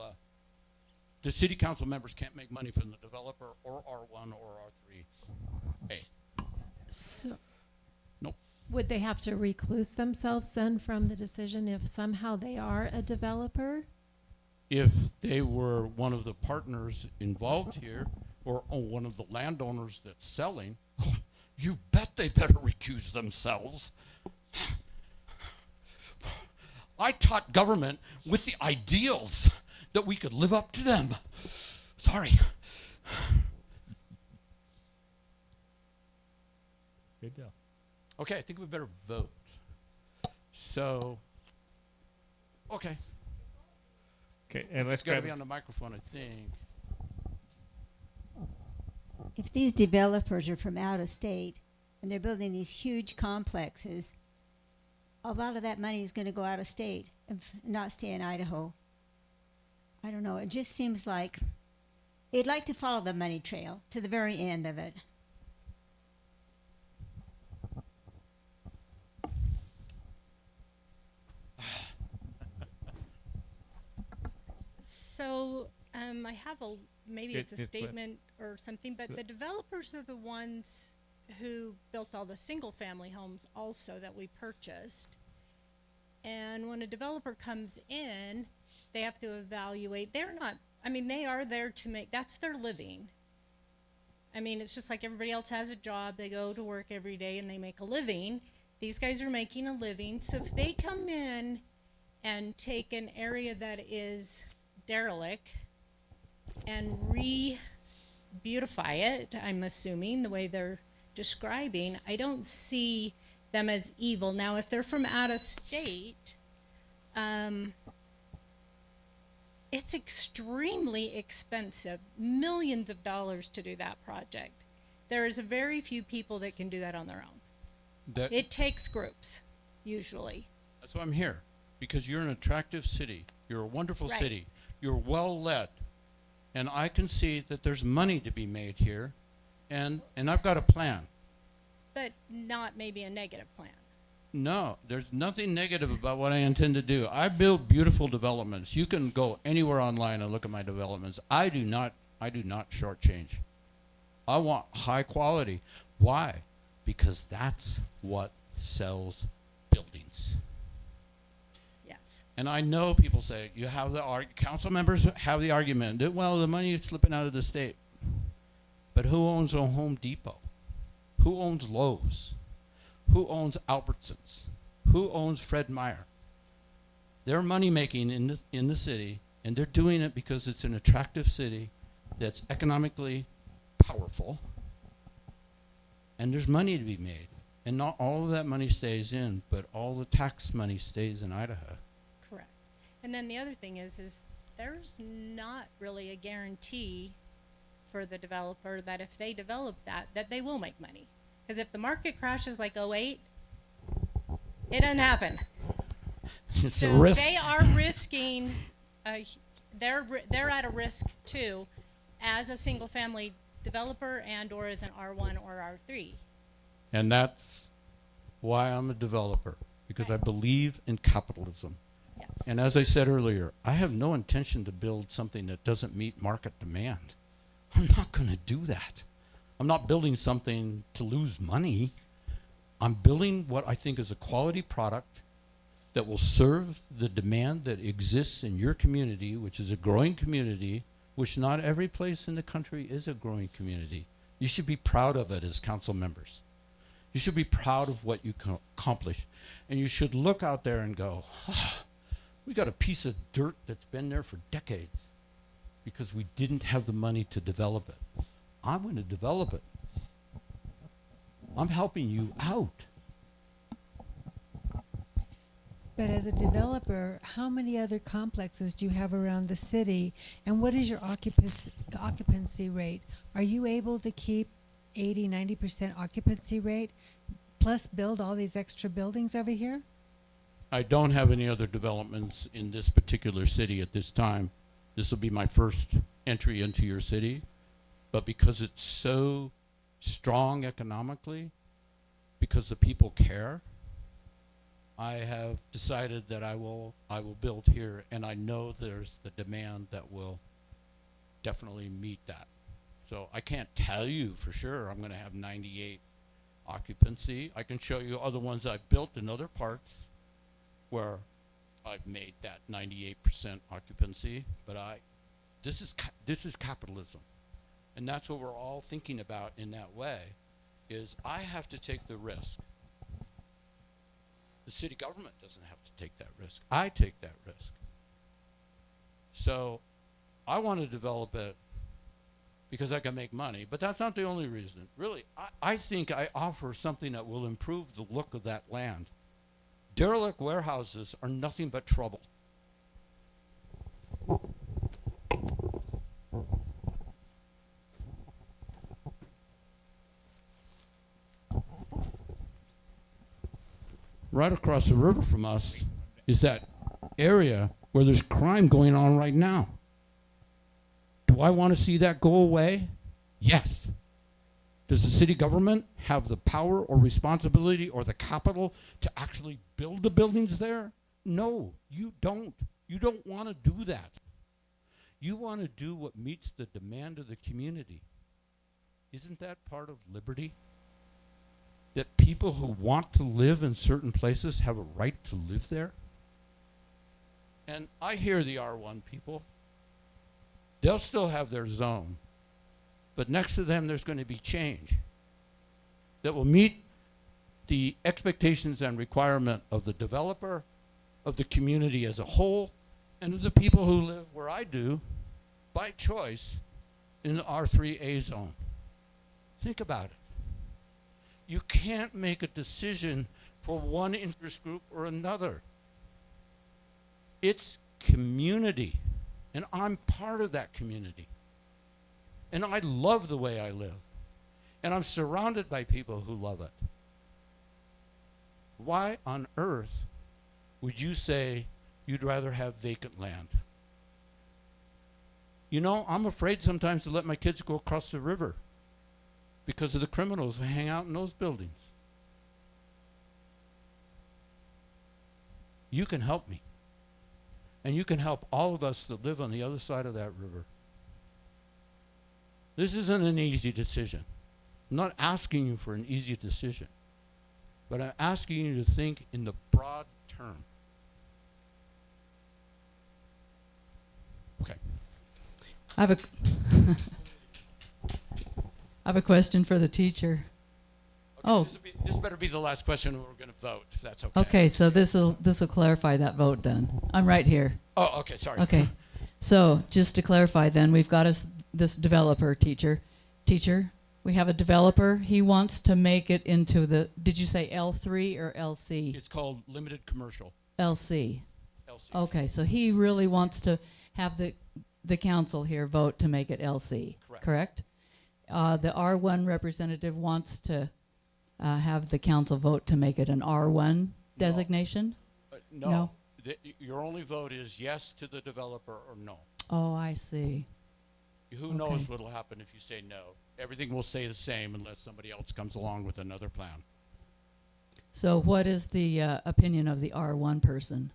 The city council members can't make money from the developer or R1 or R3. So Nope. would they have to recluse themselves then from the decision if somehow they are a developer? If they were one of the partners involved here or one of the landowners that's selling, you bet they better recuse themselves. I taught government with the ideals that we could live up to them. Sorry. Good deal. Okay, I think we better vote. So, okay. Okay, and let's It's got to grab be on the microphone, I think. If these developers are from out of state and they're building these huge complexes, a lot of that money is going to go out of state and not stay in Idaho. I don't know. It just seems like they'd like to follow the money trail to the very end of it. So, I have maybe it's a It- statement or something, but the developers are the ones who built all the single-family homes also that we purchased. And when a developer comes in, they have to evaluate, they are there to make, that's their living. I mean, it's just like everybody else has a job, they go to work every day and they make a living. These guys are making a living, so if they come in and take an area that is derelict and re-beautify it, I'm assuming, the way they're describing, I don't see them as evil. Now, if they're from out of state, it's extremely expensive, millions of dollars to do that project. There is a very few people that can do that on their own. It takes groups, usually. That's why I'm here, because you're an attractive city. You're a wonderful Right. city. You're well led, and I can see that there's money to be made here, and I've got a plan. But not maybe a negative plan. No, there's nothing negative about what I intend to do. I build beautiful developments. You can go anywhere online and look at my developments. I do not shortchange. I want high quality. Why? Because that's what sells buildings. Yes. And I know people say, you have council members have the argument that, well, the money is slipping out of the state. But who owns a Home Depot? Who owns Lowe's? Who owns Albertsons? Who owns Fred Meyer? They're money making in the city, and they're doing it because it's an attractive city that's economically powerful, and there's money to be made. And not all of that money stays in, but all the tax money stays in Idaho. Correct. And then the other thing is there's not really a guarantee for the developer that if they develop that they will make money. Because if the market crashes like '08, it doesn't happen. It's So a risk. they are risking, they're at a risk too, as a single family developer and or as an R1 or R3. And that's why I'm a developer, because I believe in capitalism. Yes. And as I said earlier, I have no intention to build something that doesn't meet market demand. I'm not going to do that. I'm not building something to lose money. I'm building what I think is a quality product that will serve the demand that exists in your community, which is a growing community, which not every place in the country is a growing community. You should be proud of it as council members. You should be proud of what you can accomplish. And you should look out there and go, oh, we got a piece of dirt that's been there for decades because we didn't have the money to develop it. I'm going to develop it. I'm helping you out. But as a developer, how many other complexes do you have around the city, and what is your occupancy rate? Are you able to keep 80-90% occupancy rate, plus build all these extra buildings over here? I don't have any other developments in this particular city at this time. This will be my first entry into your city, but because it's so strong economically, because the people care, I have decided that I will build here, and I know there's the demand that will definitely meet that. So I can't tell you for sure I'm going to have 98 occupancy. I can show you other ones I've built in other parts where I've made that 98% occupancy, but this is capitalism. And that's what we're all thinking about in that way, is I have to take the risk. The city government doesn't have to take that risk. I take that risk. So I want to develop it because I can make money, but that's not the only reason. Really, I think I offer something that will improve the look of that land. Derelict warehouses are nothing but trouble. Right across the river from us is that area where there's crime going on right now. Do I want to see that go away? Yes. Does the city government have the power or responsibility or the capital to actually build the buildings there? No, you don't. You don't want to do that. You want to do what meets the demand of the community. Isn't that part of liberty? That people who want to live in certain places have a right to live there? And I hear the R1 people. They'll still have their zone. But next to them, there's going to be change that will meet the expectations and requirement of the developer, of the community as a whole, and of the people who live where I do, by choice, in the R3A zone. Think about it. You can't make a decision for one interest group or another. It's community, and I'm part of that community. And I love the way I live. And I'm surrounded by people who love it. Why on earth would you say you'd rather have vacant land? You know, I'm afraid sometimes to let my kids go across the river because of the criminals who hang out in those buildings. You can help me. And you can help all of us that live on the other side of that river. This isn't an easy decision. I'm not asking you for an easy decision, but I'm asking you to think in the broad term. Okay. I have a I have a question for the teacher. Oh, This better be the last question, and we're going to vote, if that's okay. okay, so this'll clarify that vote then. I'm right here. Oh, okay, sorry. Okay. So just to clarify then, we've got this developer teacher. We have a developer. He wants to make it into the, did you say L3 or LC? It's called limited commercial, LC. LC. Okay, so he really wants to have the council here vote to make it LC, correct? The R1 representative wants to have the council vote to make it an R1 designation? No. No. Your only vote is yes to the developer or no. Oh, I see. Who knows what'll happen if you say no? Everything will stay the same unless somebody else comes along with another plan. So what is the opinion of the R1 person?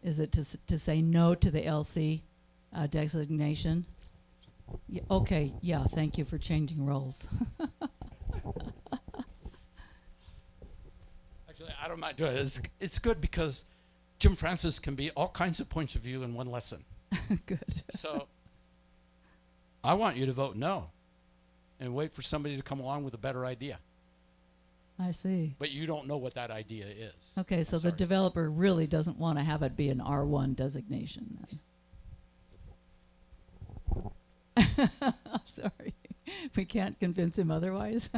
Is it to say no to the LC designation? Okay, yeah, thank you for changing roles. Actually, I don't mind doing it. It's good because Jim Francis can be all kinds of points of view in one lesson. Good. So I want you to vote no and wait for somebody to come along with a better idea. I see. But you don't know what that idea is. Okay, so Sorry. the developer really doesn't want to have it be an R1 designation then. Sorry. We can't convince him otherwise.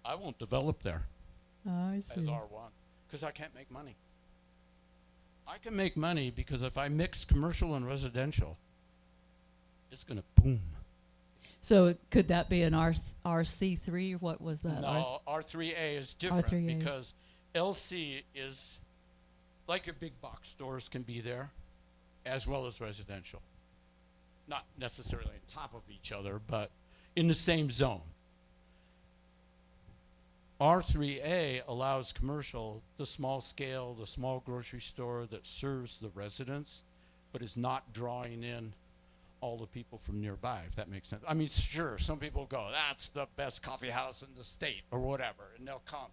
I won't develop there I as see. R1 because I can't make money. I can make money because if I mix commercial and residential, it's going to boom. So could that be an RC3? What was that? No, R3A is different R3A. because LC is like your big box stores can be there as well as residential. Not necessarily on top of each other, but in the same zone. R3A allows commercial, the small scale, the small grocery store that serves the residents, but is not drawing in all the people from nearby, if that makes sense. I mean, sure, some people go, that's the best coffee house in the state, or whatever, and they'll come.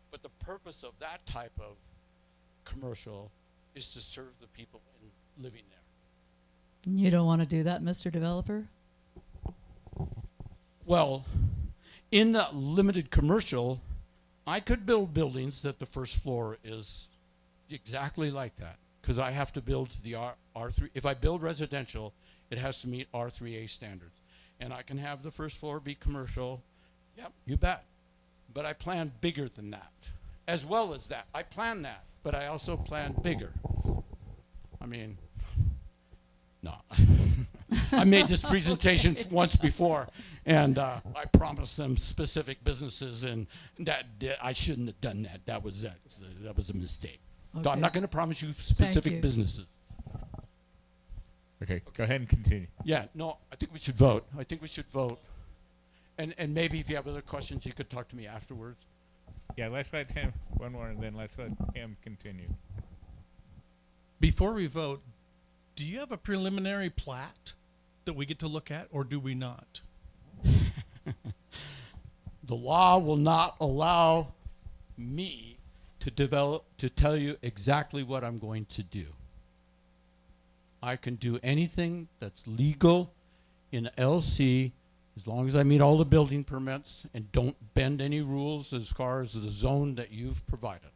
But the purpose of that type of commercial is to serve the people living there. You don't want to do that, Mr. Developer? Well, in the limited commercial, I could build buildings that the first floor is exactly like that, because I have to build to the R3. If I build residential, it has to meet R3A standards. And I can have the first floor be commercial. Yep, you bet. But I plan bigger than that. As well as that. I plan that, but I also plan bigger. I mean, no. I made this presentation once before, and I promised them specific businesses, and that I shouldn't have done that. That was a mistake. So I'm Okay. not going to promise you specific you. businesses. Okay, go ahead and continue. Yeah, no, I think we should vote. I think we should vote. And maybe if you have other questions, you could talk to me afterwards. Yeah, let's let him, one more, and then let's let him continue. Before we vote, do you have a preliminary plat that we get to look at, or do we not? The law will not allow me to tell you exactly what I'm going to do. I can do anything that's legal in LC as long as I meet all the building permits and don't bend any rules as far as the zone that you've provided.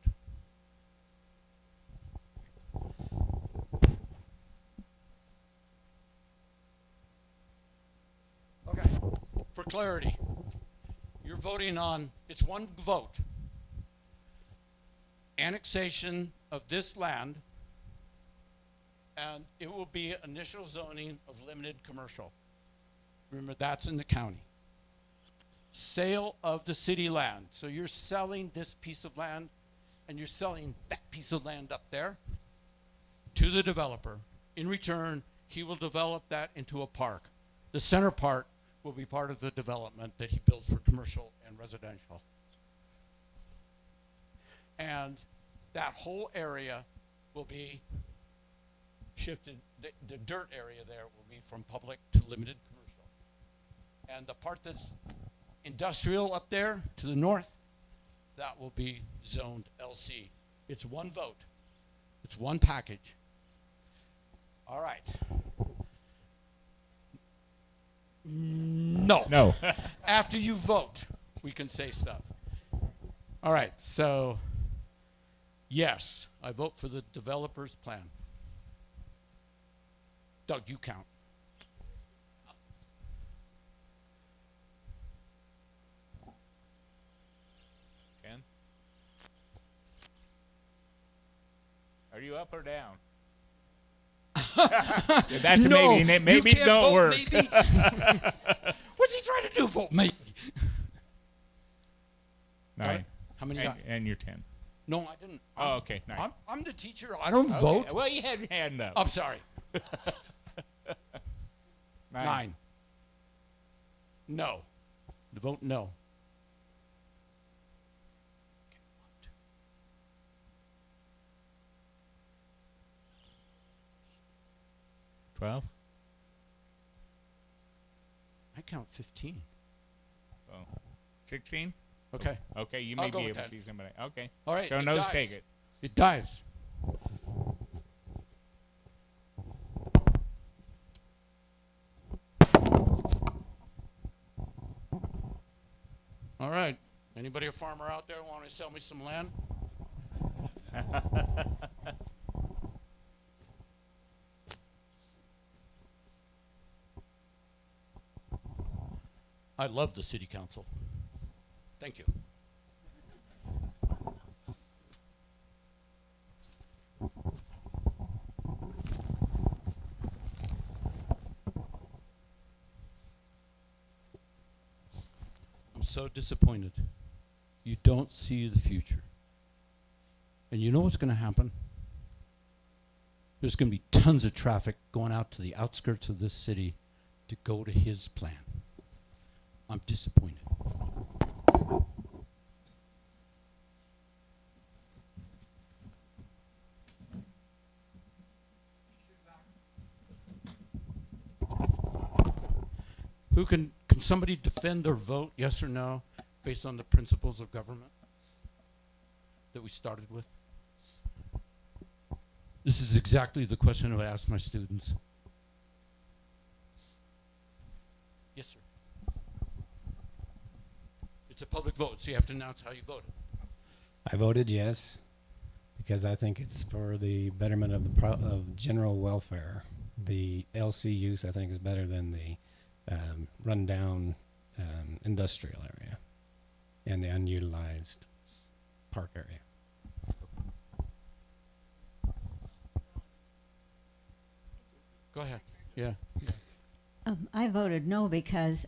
Okay, for clarity, you're voting on, it's one vote. Annexation of this land, and it will be initial zoning of limited commercial. Remember, that's in the county. Sale of the city land. So you're selling this piece of land, and you're selling that piece of land up there to the developer. In return, he will develop that into a park. The center part will be part of the development that he builds for commercial and residential. And that whole area will be shifted, the dirt area there will be from public to limited commercial. And the part that's industrial up there to the north, that will be zoned LC. It's one vote. It's one package. All right. No. No. After you vote, we can say stuff. All right, so yes, I vote for the developer's plan. Doug, you count. Ken? Are you up or down? That's No, a maybe. you Maybe can't don't vote work. maybe. What's he trying to do? Vote maybe. Got 9. it? How many and, got? and you're 10. No, I didn't. Oh, okay, 9. I'm the teacher. I don't Okay, vote. well, you had your hand up. I'm sorry. 9. No. The vote no. 12. I count 15. Oh. 16. Okay. Okay, you I'll may go be with able to that. see somebody. Okay. All right. So it no's dies. take it. It dies. All right. Anybody a farmer out there want to sell me some land? I love the city council. Thank you. I'm so disappointed. You don't see the future. And you know what's going to happen? There's going to be tons of traffic going out to the outskirts of this city to go to his plan. I'm disappointed. Can somebody defend their vote, yes or no, based on the principles of government that we started with? This is exactly the question I ask my students. Yes, sir. It's a public vote, so you have to announce how you voted. I voted yes because I think it's for the betterment of the of general welfare. The LC use I think is better than the rundown industrial area and the unutilized park area. Go ahead. Yeah. I voted no because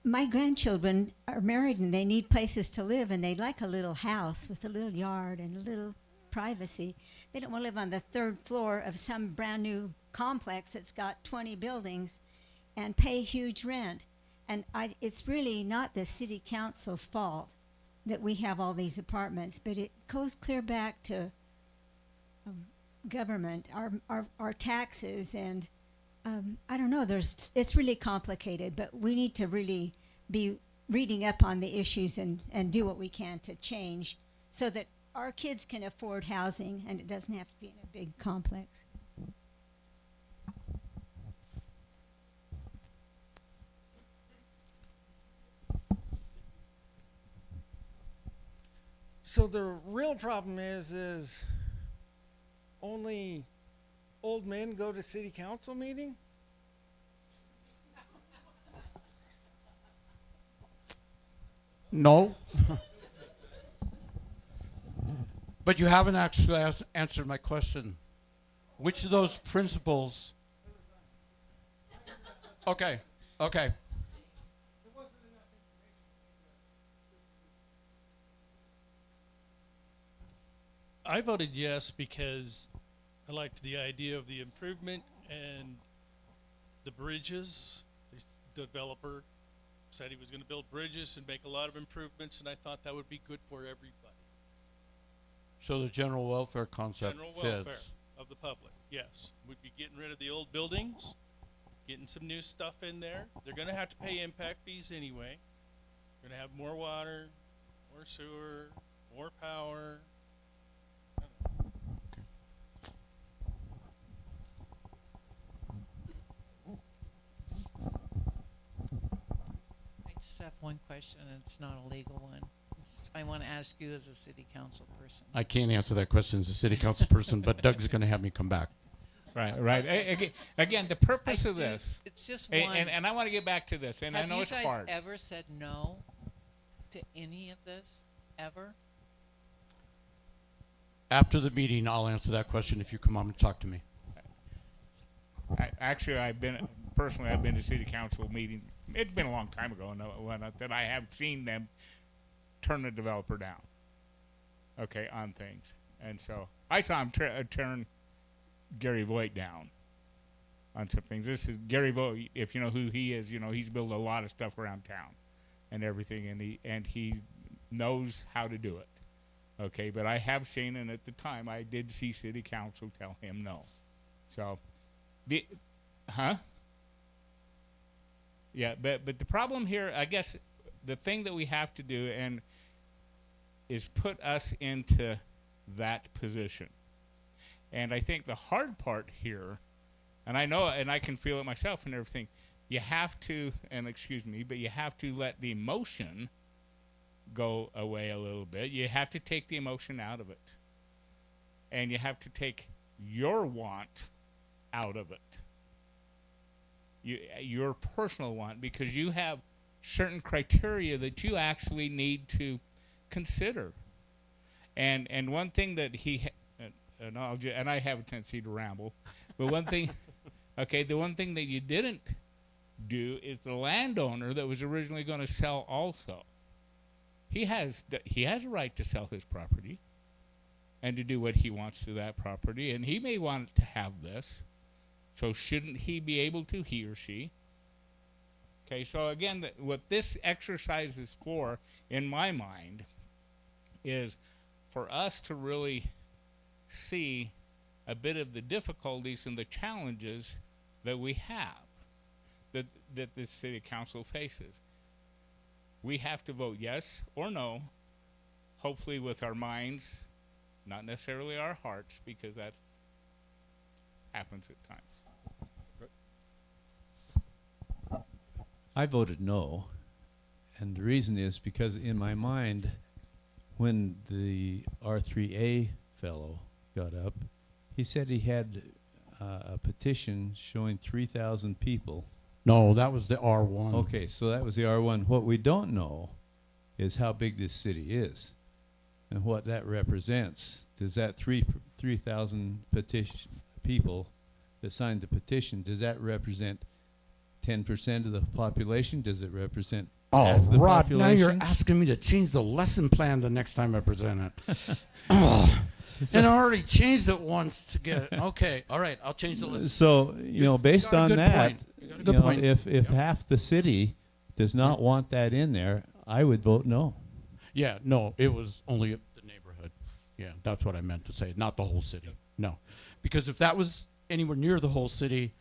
my grandchildren are married and they need places to live, and they like a little house with a little yard and a little privacy. They don't want to live on the 3rd floor of some brand new complex that's got 20 buildings and pay huge rent. And it's really not the city council's fault that we have all these apartments, but it goes clear back to government, our taxes, and I don't know, it's really complicated, but we need to really be reading up on the issues and do what we can to change so that our kids can afford housing and it doesn't have to be in a big complex. So the real problem is only old men go to city council meeting? No. But you haven't actually answered my question. Which of those principles? Okay, okay. I voted yes because I liked the idea of the improvement and the bridges. The developer said he was going to build bridges and make a lot of improvements, and I thought that would be good for everybody. So the general welfare concept General fits. welfare of the public, yes. We'd be getting rid of the old buildings, getting some new stuff in there. They're going to have to pay impact fees anyway. We're going to have more water, more sewer, more power. just have one question, and it's not a legal one. I want to ask you as a city council person. I can't answer that question as a city council person, but Doug's going to have me come back. Right. Again, the purpose of this, It's just one. and I want to get back to this, and I know it's Have you guys hard. ever said no to any of this? Ever? After the meeting, I'll answer that question if you come on and talk to me. Actually, I've been to city council meeting. It's been a long time ago, that I have seen them turn the developer down. Okay, on things, and so I saw him turn Gary Voigt down on some things. This is Gary Voigt. If you know who he is, you know he's built a lot of stuff around town and everything, and he knows how to do it. Okay, but I have seen, and at the time I did see city council tell him no. So, yeah, but the problem here, I guess, the thing that we have to do is put us into that position. And I think the hard part here, and I know, and I can feel it myself and everything, you have to, and excuse me, but you have to let the emotion go away a little bit. You have to take the emotion out of it. And you have to take your want out of it. Your personal want, because you have certain criteria that you actually need to consider. And one thing that and I have a tendency to ramble, but one thing, okay, the one thing that you didn't do is the landowner that was originally going to sell also. He has a right to sell his property and to do what he wants to that property, and he may want to have this. So shouldn't he be able to, he or she? Okay, so again, what this exercise is for, in my mind, is for us to really see a bit of the difficulties and the challenges that we have, that this city council faces. We have to vote yes or no, hopefully with our minds, not necessarily our hearts, because that happens at times. I voted no, and the reason is because in my mind, when the R3A fellow got up, he said he had a petition showing 3,000 people. No, that was the R1. Okay, so that was the R1. What we don't know is how big this city is and what that represents. Does that 3,000 people that signed the petition, does that represent 10% of the population? Does it represent half the Rod, population? now you're asking me to change the lesson plan the next time I present it. And I already changed it once to get it. Okay, all right, I'll change the lesson. So, based on that, if half the city does not want that in there, I would vote no. Yeah, no, it was only the neighborhood. Yeah, that's what I meant to say, not the whole city. No, because if that was anywhere near the whole city,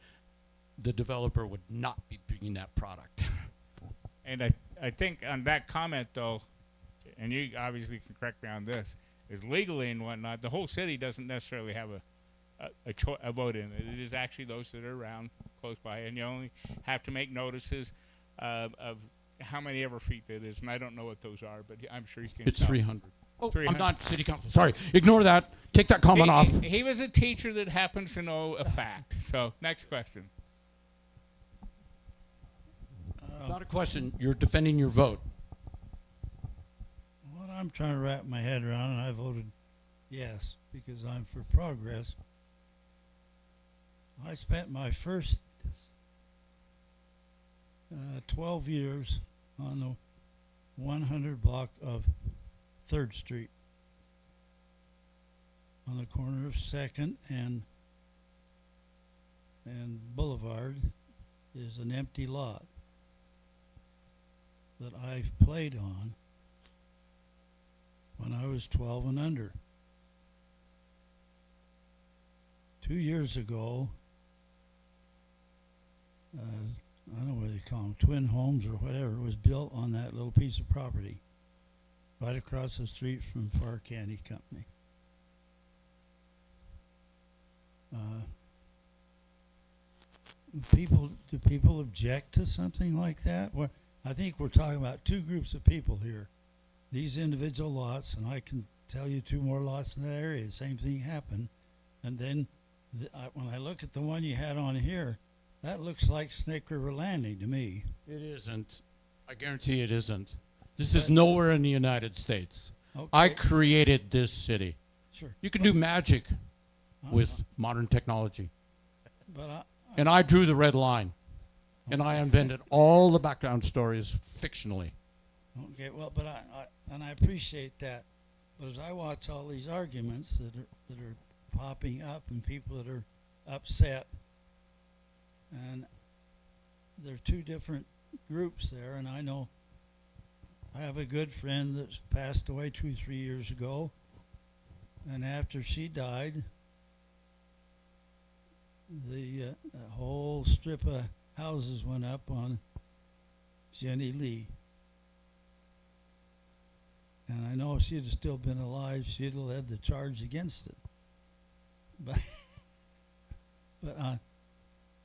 the developer would not be bringing that product. And I think on that comment, though, and you obviously can correct me on this, is legally and whatnot, the whole city doesn't necessarily have a vote in it. It is actually those that are around close by, and you only have to make notices of how many ever feet that is, and I don't know what those are, but I'm sure you can. It's tell. 300. Oh, 300. I'm not city council. Sorry, ignore that. Take that comment off. He was a teacher that happens to know a fact. So, next question. Not a question. You're defending your vote. What I'm trying to wrap my head around, and I voted yes because I'm for progress. I spent my first 12 years on the 100 block of 3rd Street on the corner of 2nd and Boulevard is an empty lot that I've played on when I was 12 and under. 2 years ago, I don't know what they call them, twin homes or whatever, was built on that little piece of property right across the street from Far Candy Company. Do people object to something like that? I think we're talking about two groups of people here. These individual lots, and I can tell you two more lots in that area, the same thing happened. And then when I look at the one you had on here, that looks like Snake River Landing to me. It isn't. I guarantee it isn't. This is nowhere in the United States. Okay. I created this city. Sure. You can do magic with modern technology. But And I drew the red line. And I invented all the background stories fictionally. Okay, well, but I appreciate that. But as I watch all these arguments that are popping up and people that are upset, and there are two different groups there, and I know I have a good friend that's passed away 2-3 years ago, and after she died, the whole strip of houses went up on Jenny Lee. And I know if she'd have still been alive, she'd have led the charge against it. But,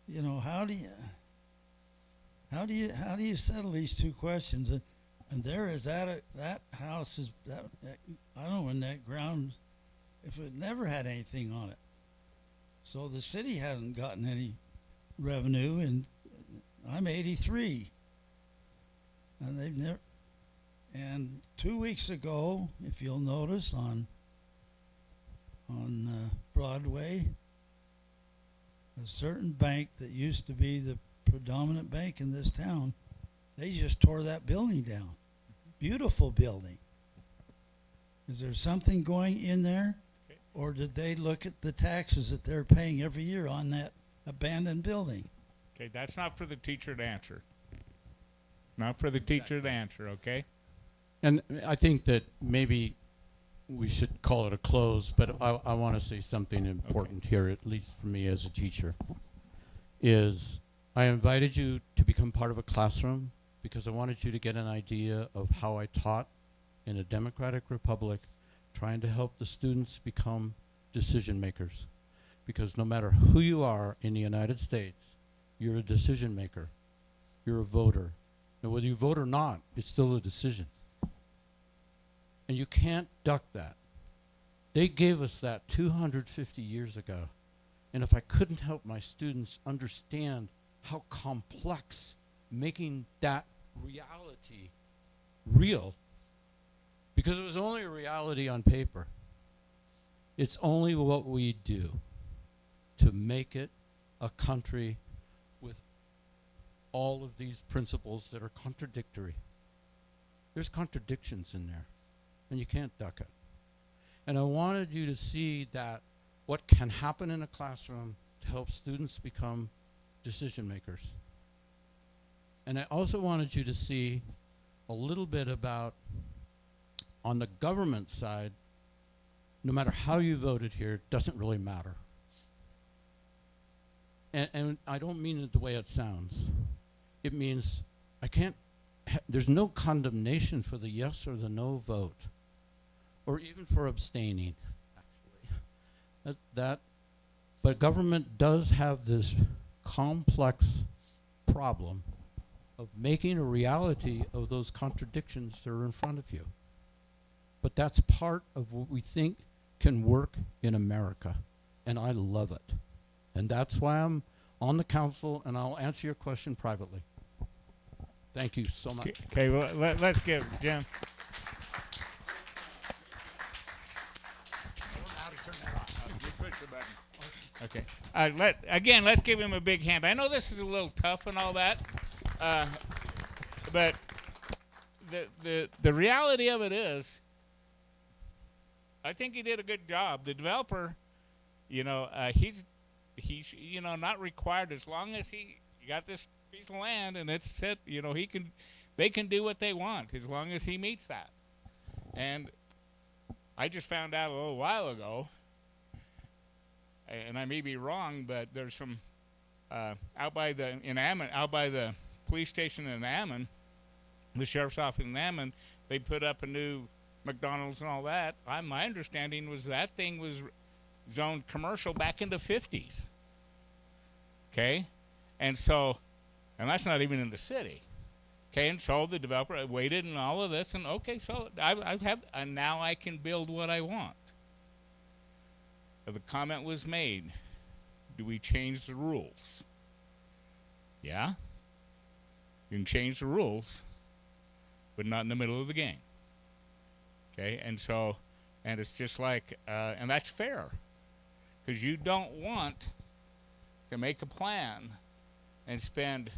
you know, how do you settle these two questions? And there is that house is that I don't know in that ground if it never had anything on it. So the city hasn't gotten any revenue, and I'm 83, and they've never. And 2 weeks ago, if you'll notice, on Broadway, a certain bank that used to be the predominant bank in this town, they just tore that building down. Beautiful building. Is there something going in there? Okay. Or did they look at the taxes that they're paying every year on that abandoned building? Okay, that's not for the teacher to answer. Not for the teacher to answer, okay? And I think that maybe we should call it a close, but I want to say something important here, at least for me as a teacher, is I invited you to become part of a classroom because I wanted you to get an idea of how I taught in a democratic republic, trying to help the students become decision makers. Because no matter who you are in the United States, you're a decision maker. You're a voter. And whether you vote or not, it's still a decision. And you can't duck that. They gave us that 250 years ago. And if I couldn't help my students understand how complex making that reality real, because it was only a reality on paper, it's only what we do to make it a country with all of these principles that are contradictory. There's contradictions in there, and you can't duck it. And I wanted you to see that what can happen in a classroom to help students become decision makers. And I also wanted you to see a little bit about, on the government side, no matter how you voted here, it doesn't really matter. And I don't mean it the way it sounds. It means there's no condemnation for the yes or the no vote, or even for abstaining, actually. But government does have this complex problem of making a reality of those contradictions that are in front of you. But that's part of what we think can work in America, and I love it. And that's why I'm on the council, and I'll answer your question privately. Thank you so much. Okay, well, let's give Jim. Okay. Let's give him a big hand. I know this is a little tough and all that, but the reality of it is, I think he did a good job. The developer, he's not required, as long as he got this piece of land and it's set, they can do what they want as long as he meets that. And I just found out a little while ago, and I may be wrong, but there's some out by the police station in Ammon, the sheriff's office in Ammon, they put up a new McDonald's and all that. My understanding was that thing was zoned commercial back in the 50s. Okay? And that's not even in the city. Okay, and so the developer waited and all of this, and okay, so I have, and now I can build what I want. The comment was made, do we change the rules? Yeah, you can change the rules, but not in the middle of the game. Okay, and so, and it's just like, and that's fair, because you don't want to make a plan and spend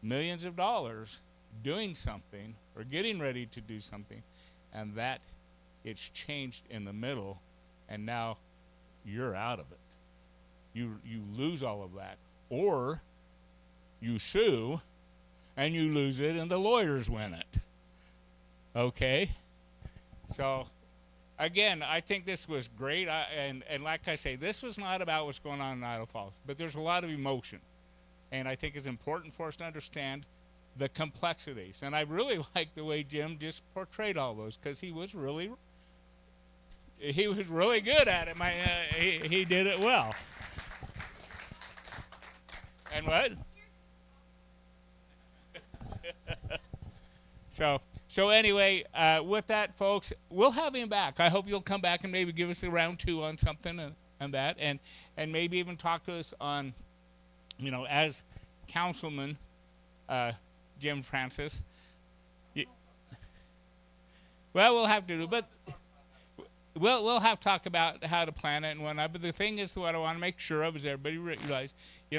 millions of dollars doing something or getting ready to do something, and that it's changed in the middle, and now you're out of it. You lose all of that, or you sue and you lose it and the lawyers win it. Okay? So again, I think this was great, and like I say, this was not about what's going on in Idaho Falls, but there's a lot of emotion, and I think it's important for us to understand the complexities. And I really like the way Jim just portrayed all those, because he was really good at it. He did it well. And what? So anyway, with that, folks, we'll have him back. I hope you'll come back and maybe give us a round 2 on something and that, and maybe even talk to us on, as Councilman Jim Francis. Well, we'll have to do, but we'll have to talk about how to plan it and whatnot. But the thing is, what I want to make sure of is everybody realize,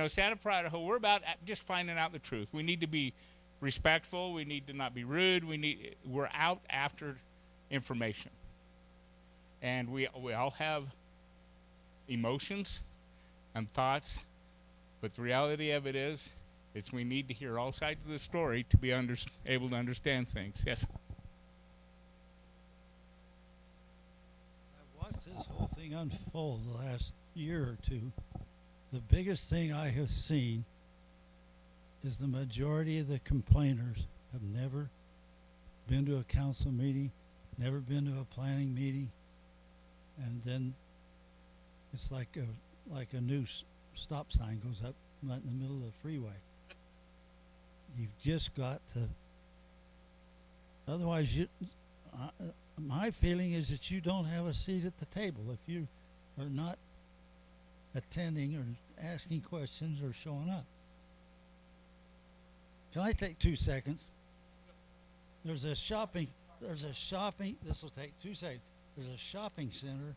Stand Up for Idaho, we're about just finding out the truth. We need to be respectful. We need to not be rude. We're out after information, and we all have emotions and thoughts. But the reality of it is we need to hear all sides of the story to be able to understand things. Yes. I've watched this whole thing unfold the last year or two. The biggest thing I have seen is the majority of the complainers have never been to a council meeting, never been to a planning meeting, and then it's like a new stop sign goes up right in the middle of the freeway. You've just got to, otherwise my feeling is that you don't have a seat at the table if you are not attending or asking questions or showing up. Can I take 2 seconds? This will take 2 seconds. There's a shopping center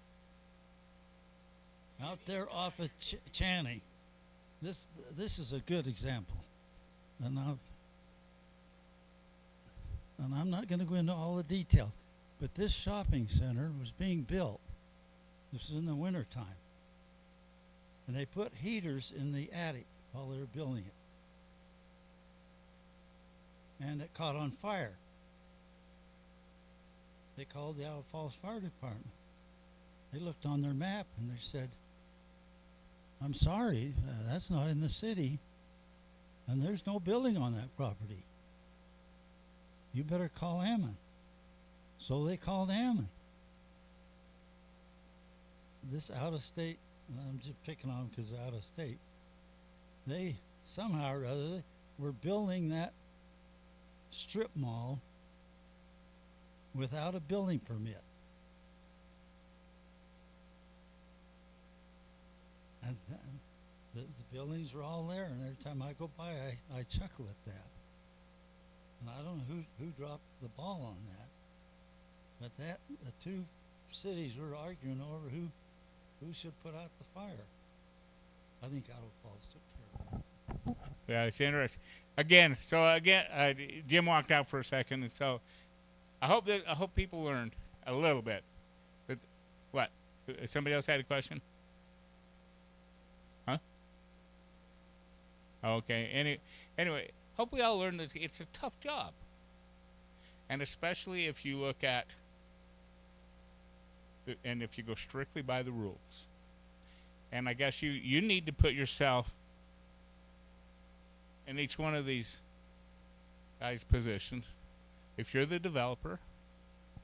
out there off of Channing. This is a good example. And I'm not going to go into all the detail, but this shopping center was being built. This is in the wintertime. And they put heaters in the attic while they were building it. And it caught on fire. They called the Idaho Falls Fire Department. They looked on their map and they said, I'm sorry, that's not in the city, and there's no building on that property. You better call Ammon. So they called Ammon. This out-of-state, I'm just picking on them because they're out-of-state, they somehow or other were building that strip mall without a building permit. And the buildings were all there, and every time I go by, I chuckle at that. And I don't know who dropped the ball on that, but the two cities were arguing over who should put out the fire. I think Idaho Falls took care of it. Yeah, it's interesting. Jim walked out for a second, and so I hope people learned a little bit. But what? Somebody else had a question? Huh? Okay. Anyway, hope we all learned that it's a tough job, and especially if you look at and if you go strictly by the rules. And I guess you need to put yourself in each one of these guys' positions. If you're the developer,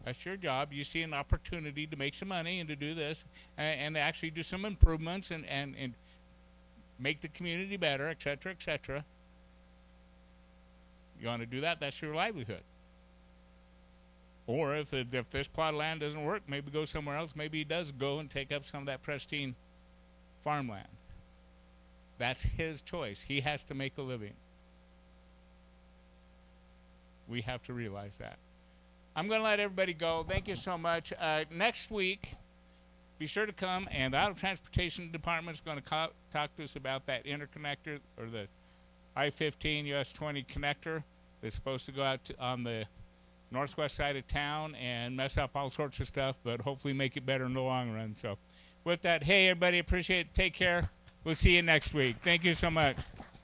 that's your job. You see an opportunity to make some money and to do this and actually do some improvements and make the community better, et cetera, et cetera. You want to do that, that's your livelihood. Or if this plot of land doesn't work, maybe go somewhere else. Maybe he does go and take up some of that pristine farmland. That's his choice. He has to make a living. We have to realize that. I'm going to let everybody go. Thank you so much. Next week, be sure to come, and the Idaho Transportation Department is going to talk to us about that interconnector, or the I-15 US 20 connector that's supposed to go out on the northwest side of town and mess up all sorts of stuff, but hopefully make it better in the long run. So with that, hey, everybody, appreciate it. Take care. We'll see you next week. Thank you so much.